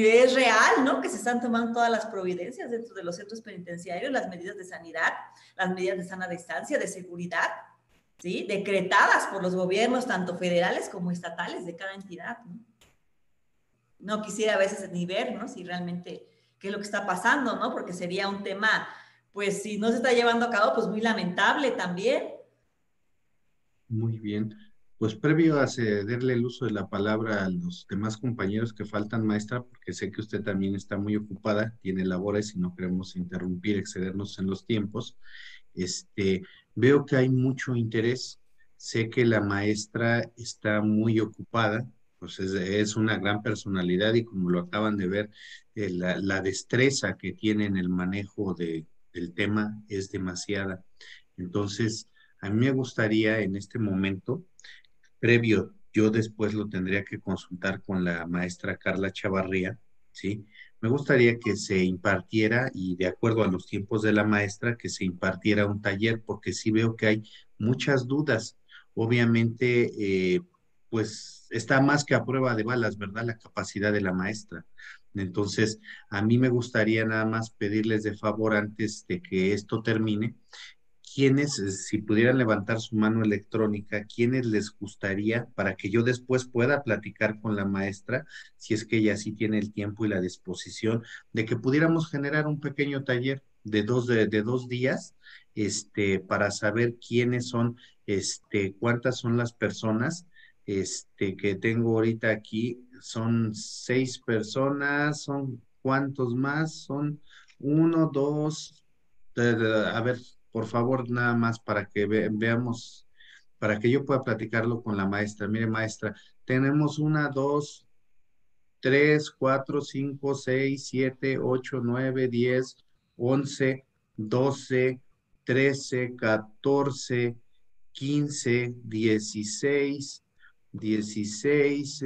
es real, ¿no? Que se están tomando todas las providencias dentro de los centros penitenciarios, las medidas de sanidad, las medidas de sana distancia, de seguridad, ¿sí? Decretadas por los gobiernos, tanto federales como estatales de cada entidad, ¿no? No quisiera a veces ni ver, ¿no? Si realmente qué es lo que está pasando, ¿no? Porque sería un tema, pues si no se está llevando a cabo, pues muy lamentable también. Muy bien. Pues previo a cederle el uso de la palabra a los demás compañeros que faltan, maestra, porque sé que usted también está muy ocupada, tiene labores y no queremos interrumpir, excedernos en los tiempos. Veo que hay mucho interés. Sé que la maestra está muy ocupada, pues es una gran personalidad y como lo acaban de ver, la destreza que tiene en el manejo del tema es demasiada. Entonces, a mí me gustaría en este momento, previo, yo después lo tendría que consultar con la maestra Carla Chavarría, ¿sí? Me gustaría que se impartiera, y de acuerdo a los tiempos de la maestra, que se impartiera un taller, porque sí veo que hay muchas dudas. Obviamente, pues está más que a prueba de balas, ¿verdad? La capacidad de la maestra. Entonces, a mí me gustaría nada más pedirles de favor antes de que esto termine, ¿quiénes, si pudieran levantar su mano electrónica, quiénes les gustaría para que yo después pueda platicar con la maestra, si es que ella sí tiene el tiempo y la disposición, de que pudiéramos generar un pequeño taller de 2 días, para saber quiénes son, cuántas son las personas, que tengo ahorita aquí? Son 6 personas, son cuántos más, son uno, dos, a ver, por favor, nada más para que veamos, para que yo pueda platicarlo con la maestra. Mire, maestra, tenemos 1, 2, 3, 4, 5, 6, 7, 8, 9, 10, 11, 12, 13, 14, 15, 16, 16,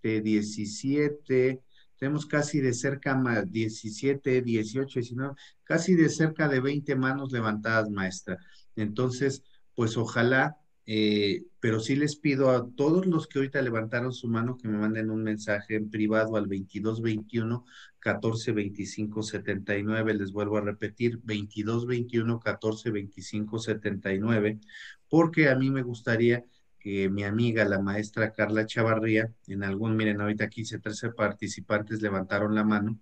17, tenemos casi de cerca 17, 18, 19, casi de cerca de 20 manos levantadas, maestra. Entonces, pues ojalá, pero sí les pido a todos los que ahorita levantaron su mano que me manden un mensaje en privado al 2221 14 25 79. Les vuelvo a repetir, 2221 14 25 79, porque a mí me gustaría que mi amiga, la maestra Carla Chavarría, miren, ahorita 15, 13 participantes levantaron la mano,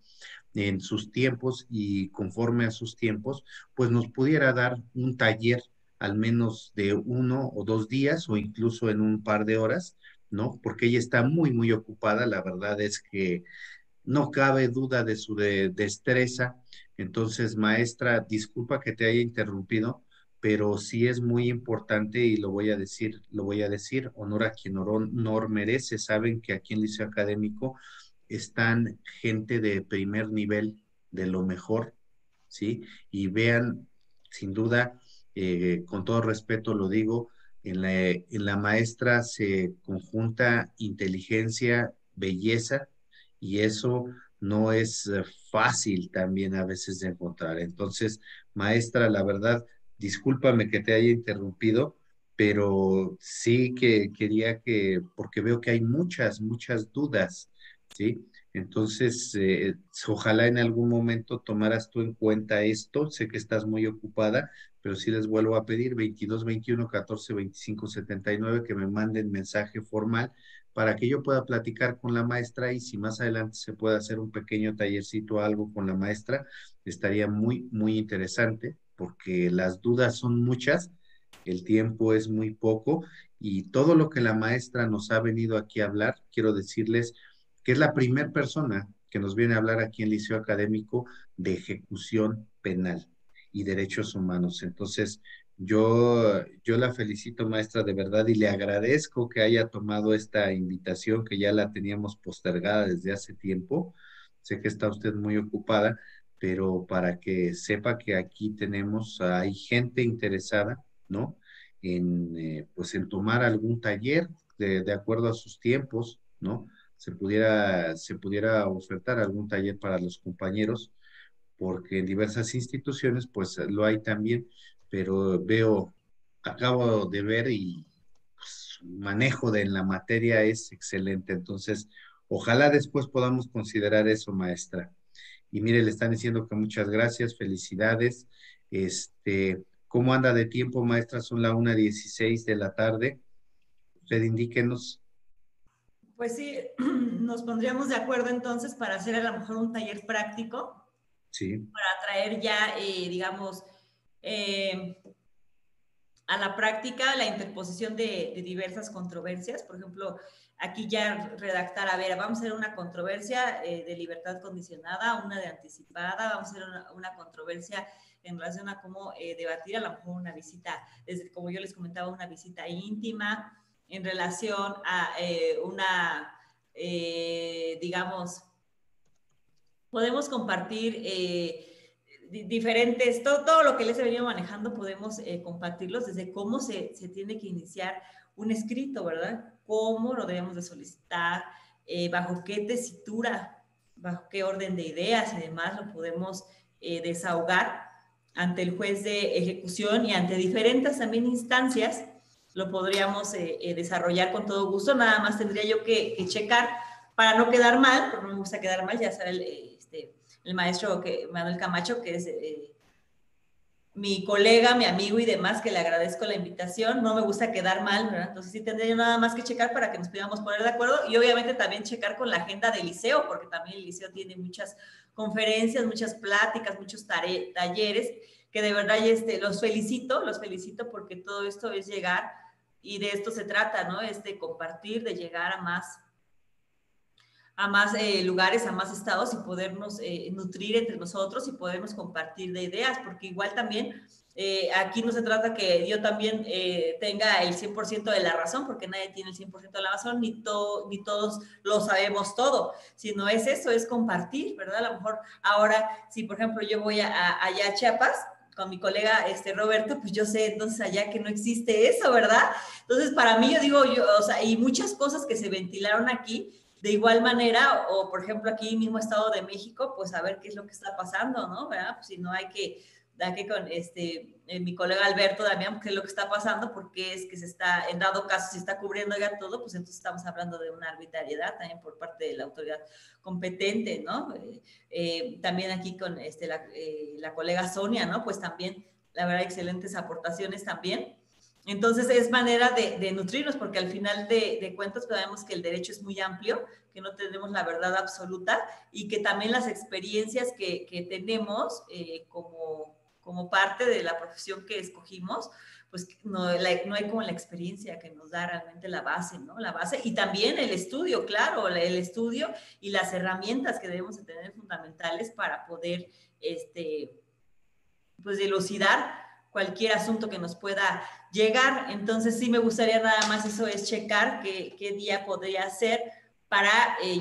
en sus tiempos y conforme a sus tiempos, pues nos pudiera dar un taller al menos de 1 o 2 días o incluso en un par de horas, ¿no? Porque ella está muy, muy ocupada, la verdad es que no cabe duda de su destreza. Entonces, maestra, disculpa que te haya interrumpido, pero sí es muy importante y lo voy a decir, honor a quien honor merece. Saben que aquí en Liceo Académico están gente de primer nivel, de lo mejor, ¿sí? Y vean, sin duda, con todo respeto lo digo, en la maestra se conjunta inteligencia, belleza, y eso no es fácil también a veces de encontrar. Entonces, maestra, la verdad, discúlpame que te haya interrumpido, pero sí que quería porque veo que hay muchas, muchas dudas, ¿sí? Entonces, ojalá en algún momento tomaras tú en cuenta esto. Sé que estás muy ocupada, pero sí les vuelvo a pedir 22 21 14 25 79 que me manden mensaje formal para que yo pueda platicar con la maestra y si más adelante se puede hacer un pequeño tallercito o algo con la maestra, estaría muy, muy interesante porque las dudas son muchas, el tiempo es muy poco y todo lo que la maestra nos ha venido aquí a hablar, quiero decirles que es la primera persona que nos viene a hablar aquí en Liceo Académico de ejecución penal y derechos humanos. Entonces, yo la felicito, maestra, de verdad, y le agradezco que haya tomado esta invitación que ya la teníamos postergada desde hace tiempo. Sé que está usted muy ocupada, pero para que sepa que aquí tenemos, hay gente interesada, ¿no? Pues en tomar algún taller de acuerdo a sus tiempos, ¿no? Se pudiera ofertar algún taller para los compañeros, porque en diversas instituciones pues lo hay también, pero acabo de ver y pues, su manejo de la materia es excelente, entonces ojalá después podamos considerar eso, maestra. Y mire, le están diciendo que muchas gracias, felicidades. ¿Cómo anda de tiempo, maestra? Son la 1:16 de la tarde. Usted indíquenos. Pues sí, nos pondríamos de acuerdo entonces para hacer a lo mejor un taller práctico, Sí. para traer ya, digamos, a la práctica la interposición de diversas controversias. Por ejemplo, aquí ya redactar, a ver, vamos a hacer una controversia de libertad condicionada, una de anticipada, vamos a hacer una controversia en relación a cómo debatir a lo mejor una visita, desde, como yo les comentaba, una visita íntima, en relación a digamos, podemos compartir diferentes, todo lo que les he venido manejando, podemos compartirlos desde cómo se tiene que iniciar un escrito, ¿verdad? Cómo lo debemos de solicitar, bajo qué tesitura, bajo qué orden de ideas y demás lo podemos desahogar ante el juez de ejecución y ante diferentes también instancias, lo podríamos desarrollar con todo gusto. Nada más tendría yo que checar para no quedar mal, porque no me gusta quedar mal, ya sabe el maestro Manuel Camacho, que es mi colega, mi amigo y demás, que le agradezco la invitación. No me gusta quedar mal, ¿verdad? Entonces sí tendría yo nada más que checar para que nos pudiéramos poner de acuerdo y obviamente también checar con la agenda del liceo, porque también el liceo tiene muchas conferencias, muchas pláticas, muchos talleres, que de verdad los felicito porque todo esto es llegar y de esto se trata, ¿no? Compartir, de llegar a más lugares, a más estados y podernos nutrir entre nosotros y podernos compartir de ideas, porque igual también aquí no se trata que yo también tenga el 100% de la razón, porque nadie tiene el 100% de la razón, ni todos lo sabemos todo, sino es eso, es compartir, ¿verdad? A lo mejor ahora, si por ejemplo yo voy allá a Chiapas, con mi colega Roberto, pues yo sé entonces allá que no existe eso, ¿verdad? Entonces para mí yo digo, o sea, y muchas cosas que se ventilaron aquí, de igual manera, o por ejemplo aquí mismo Estado de México, pues a ver qué es lo que está pasando, ¿no? ¿Verdad? Pues si no hay que con mi colega Alberto Damián, qué es lo que está pasando, porque es que se está, en dado caso, se está cubriendo ya todo, pues entonces estamos hablando de una arbitrariedad también por parte de la autoridad competente, ¿no? También aquí con la colega Sonia, ¿no? Pues también, la verdad, excelentes aportaciones también. Entonces es manera de nutrirnos, porque al final de cuentas sabemos que el derecho es muy amplio, que no tenemos la verdad absoluta y que también las experiencias que tenemos como parte de la profesión que escogimos, pues no hay como la experiencia que nos da realmente la base, ¿no? La base y también el estudio, claro, el estudio y las herramientas que debemos de tener fundamentales para poder, pues dilucidar cualquier asunto que nos pueda llegar. Entonces sí me gustaría nada más eso, es checar qué día podría ser para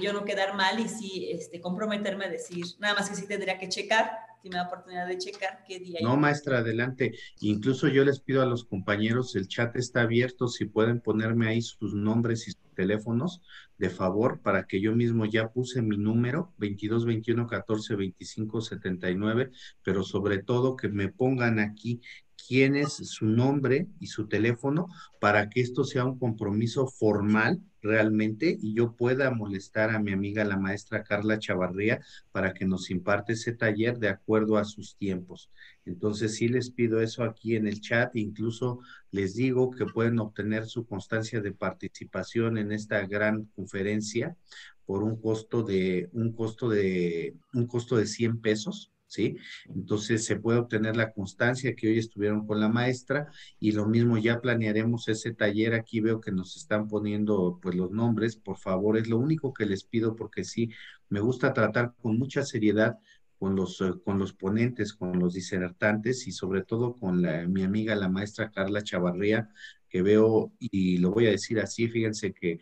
yo no quedar mal y sí comprometerme a decir, nada más que sí tendría que checar, si me da oportunidad de checar qué día. No, maestra, adelante. Incluso yo les pido a los compañeros, el chat está abierto, si pueden ponerme ahí sus nombres y sus teléfonos, de favor, para que yo mismo ya puse mi número, 22 21 14 25 79, pero sobre todo que me pongan aquí quién es su nombre y su teléfono para que esto sea un compromiso formal realmente y yo pueda molestar a mi amiga la maestra Carla Chavarría para que nos imparte ese taller de acuerdo a sus tiempos. Entonces sí les pido eso aquí en el chat, incluso les digo que pueden obtener su constancia de participación en esta gran conferencia por un costo de 100 pesos, ¿sí? Entonces se puede obtener la constancia que hoy estuvieron con la maestra y lo mismo ya planearemos ese taller. Aquí veo que nos están poniendo pues los nombres, por favor, es lo único que les pido porque sí, me gusta tratar con mucha seriedad con los ponentes, con los disertantes y sobre todo con mi amiga la maestra Carla Chavarría, que veo, y lo voy a decir así, fíjense que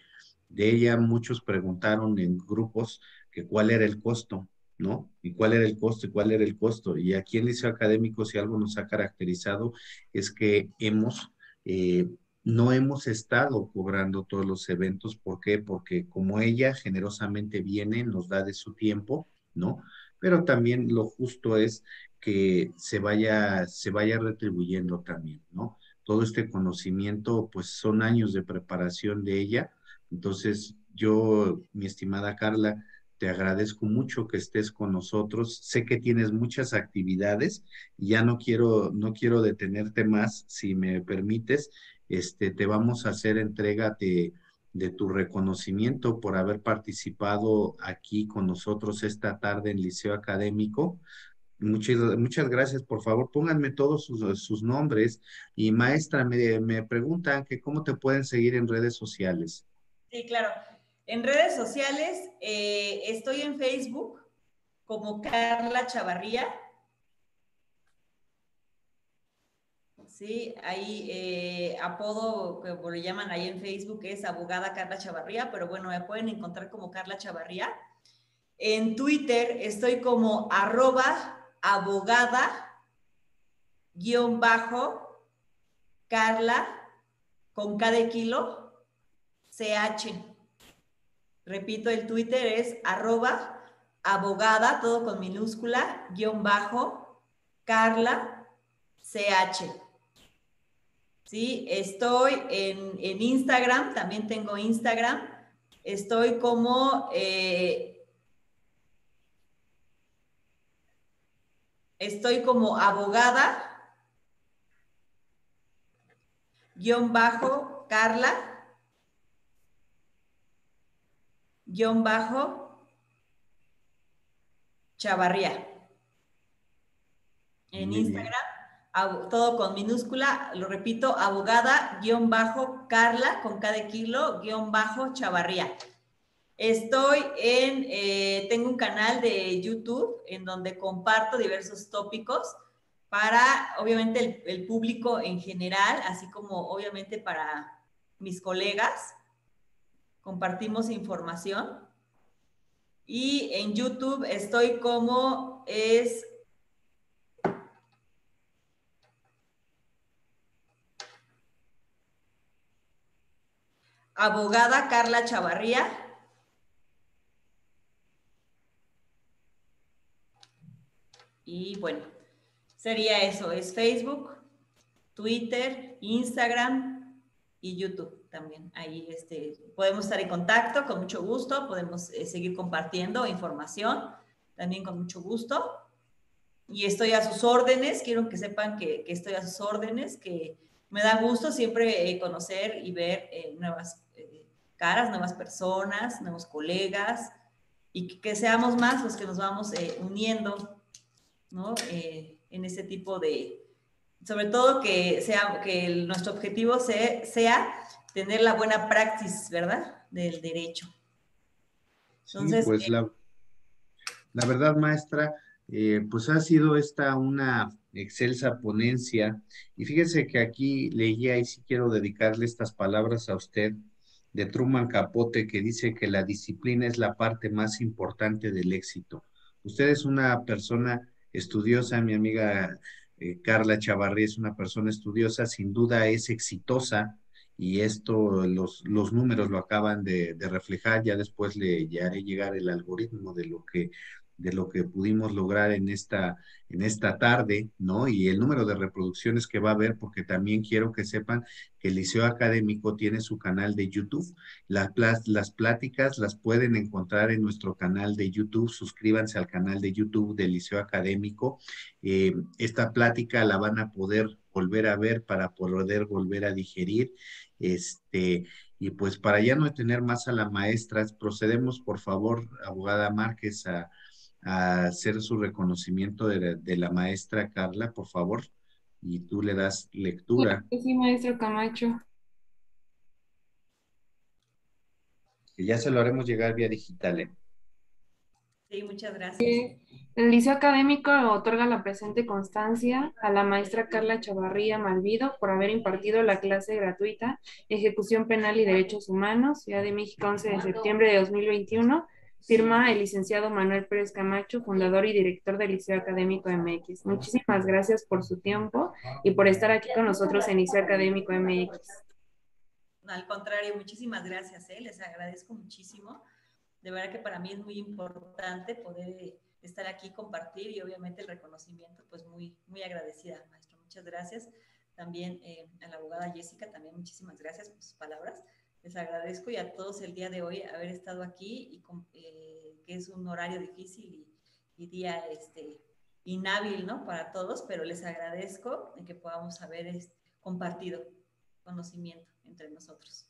de ella muchos preguntaron en grupos que cuál era el costo, ¿no? Y cuál era el costo y cuál era el costo. Y aquí en Liceo Académico, si algo nos ha caracterizado, es que eh, no hemos estado cobrando todos los eventos. ¿Por qué? Porque como ella generosamente viene, nos da de su tiempo, ¿no? Pero también lo justo es que se vaya retribuyendo también, ¿no? Todo este conocimiento, pues son años de preparación de ella. Entonces, yo, mi estimada Carla, te agradezco mucho que estés con nosotros. Sé que tienes muchas actividades y ya no quiero detenerte más, si me permites. Te vamos a hacer entrega de tu reconocimiento por haber participado aquí con nosotros esta tarde en Liceo Académico. Muchas gracias. Por favor, pónganme todos sus nombres. Y maestra, me preguntan que cómo te pueden seguir en redes sociales. Sí, claro. En redes sociales estoy en Facebook como Carla Chavarría. Sí, ahí apodo, como le llaman ahí en Facebook, es abogada Carla Chavarría, pero bueno, me pueden encontrar como Carla Chavarría. En Twitter estoy como @abogada Carla con K de kilo CH. Repito, el Twitter es @abogada, todo con minúscula, Carla CH. Sí, estoy en Instagram, también tengo Instagram. Estoy como abogada Carla Chavarría. En Instagram, todo con minúscula, lo repito, abogada Carla con K de kilo Chavarría. Estoy tengo un canal de YouTube en donde comparto diversos tópicos para, obviamente, el público en general, así como, obviamente, para mis colegas. Compartimos información. Y en YouTube estoy como abogada Carla Chavarría. Y bueno, sería eso, es Facebook, Twitter, Instagram y YouTube también. Ahí podemos estar en contacto con mucho gusto, podemos seguir compartiendo información también con mucho gusto. Y estoy a sus órdenes, quiero que sepan que estoy a sus órdenes, que me da gusto siempre conocer y ver nuevas caras, nuevas personas, nuevos colegas, y que seamos más los que nos vamos uniendo, ¿no? En ese tipo de, sobre todo que nuestro objetivo sea tener la buena praxis, ¿verdad? Del derecho. Entonces, sí, pues la verdad, maestra, pues ha sido esta una excelsa ponencia. Y fíjese que aquí leía, y sí quiero dedicarle estas palabras a usted, de Truman Capote, que dice que la disciplina es la parte más importante del éxito. Usted es una persona estudiosa, mi amiga Carla Chavarría es una persona estudiosa, sin duda es exitosa, y esto los números lo acaban de reflejar. Ya después le haré llegar el algoritmo de lo que pudimos lograr en esta tarde, ¿no? Y el número de reproducciones que va a haber, porque también quiero que sepan que el Liceo Académico tiene su canal de YouTube. Las pláticas las pueden encontrar en nuestro canal de YouTube. Suscríbanse al canal de YouTube del Liceo Académico. Esta plática la van a poder volver a ver para poder volver a digerir. Y pues para ya no tener más a las maestras, procedemos, por favor, abogada Márquez, a hacer su reconocimiento de la maestra Carla, por favor, y tú le das Claro lectura, que sí, maestro Camacho. que ya se lo haremos llegar vía digital, ¿eh? Sí, muchas gracias. El Liceo Académico otorga la presente constancia a la maestra Carla Chavarría Malvido por haber impartido la clase gratuita Ejecución Penal y Derechos Humanos, Ciudad de México, 11 de septiembre de 2021. Firma el licenciado Manuel Pérez Camacho, fundador y director del Liceo Académico MX. Muchísimas gracias por su tiempo y por estar aquí con nosotros en Liceo Académico MX. Al contrario, muchísimas gracias, les agradezco muchísimo. De verdad que para mí es muy importante poder estar aquí, compartir y obviamente el reconocimiento, pues muy, muy agradecida, maestro. Muchas gracias. También a la abogada Jessica, también muchísimas gracias por sus palabras. Les agradezco y a todos el día de hoy haber estado aquí, y que es un horario difícil y día inhábil, ¿no? Para todos, pero les agradezco en que podamos haber compartido conocimiento entre nosotros.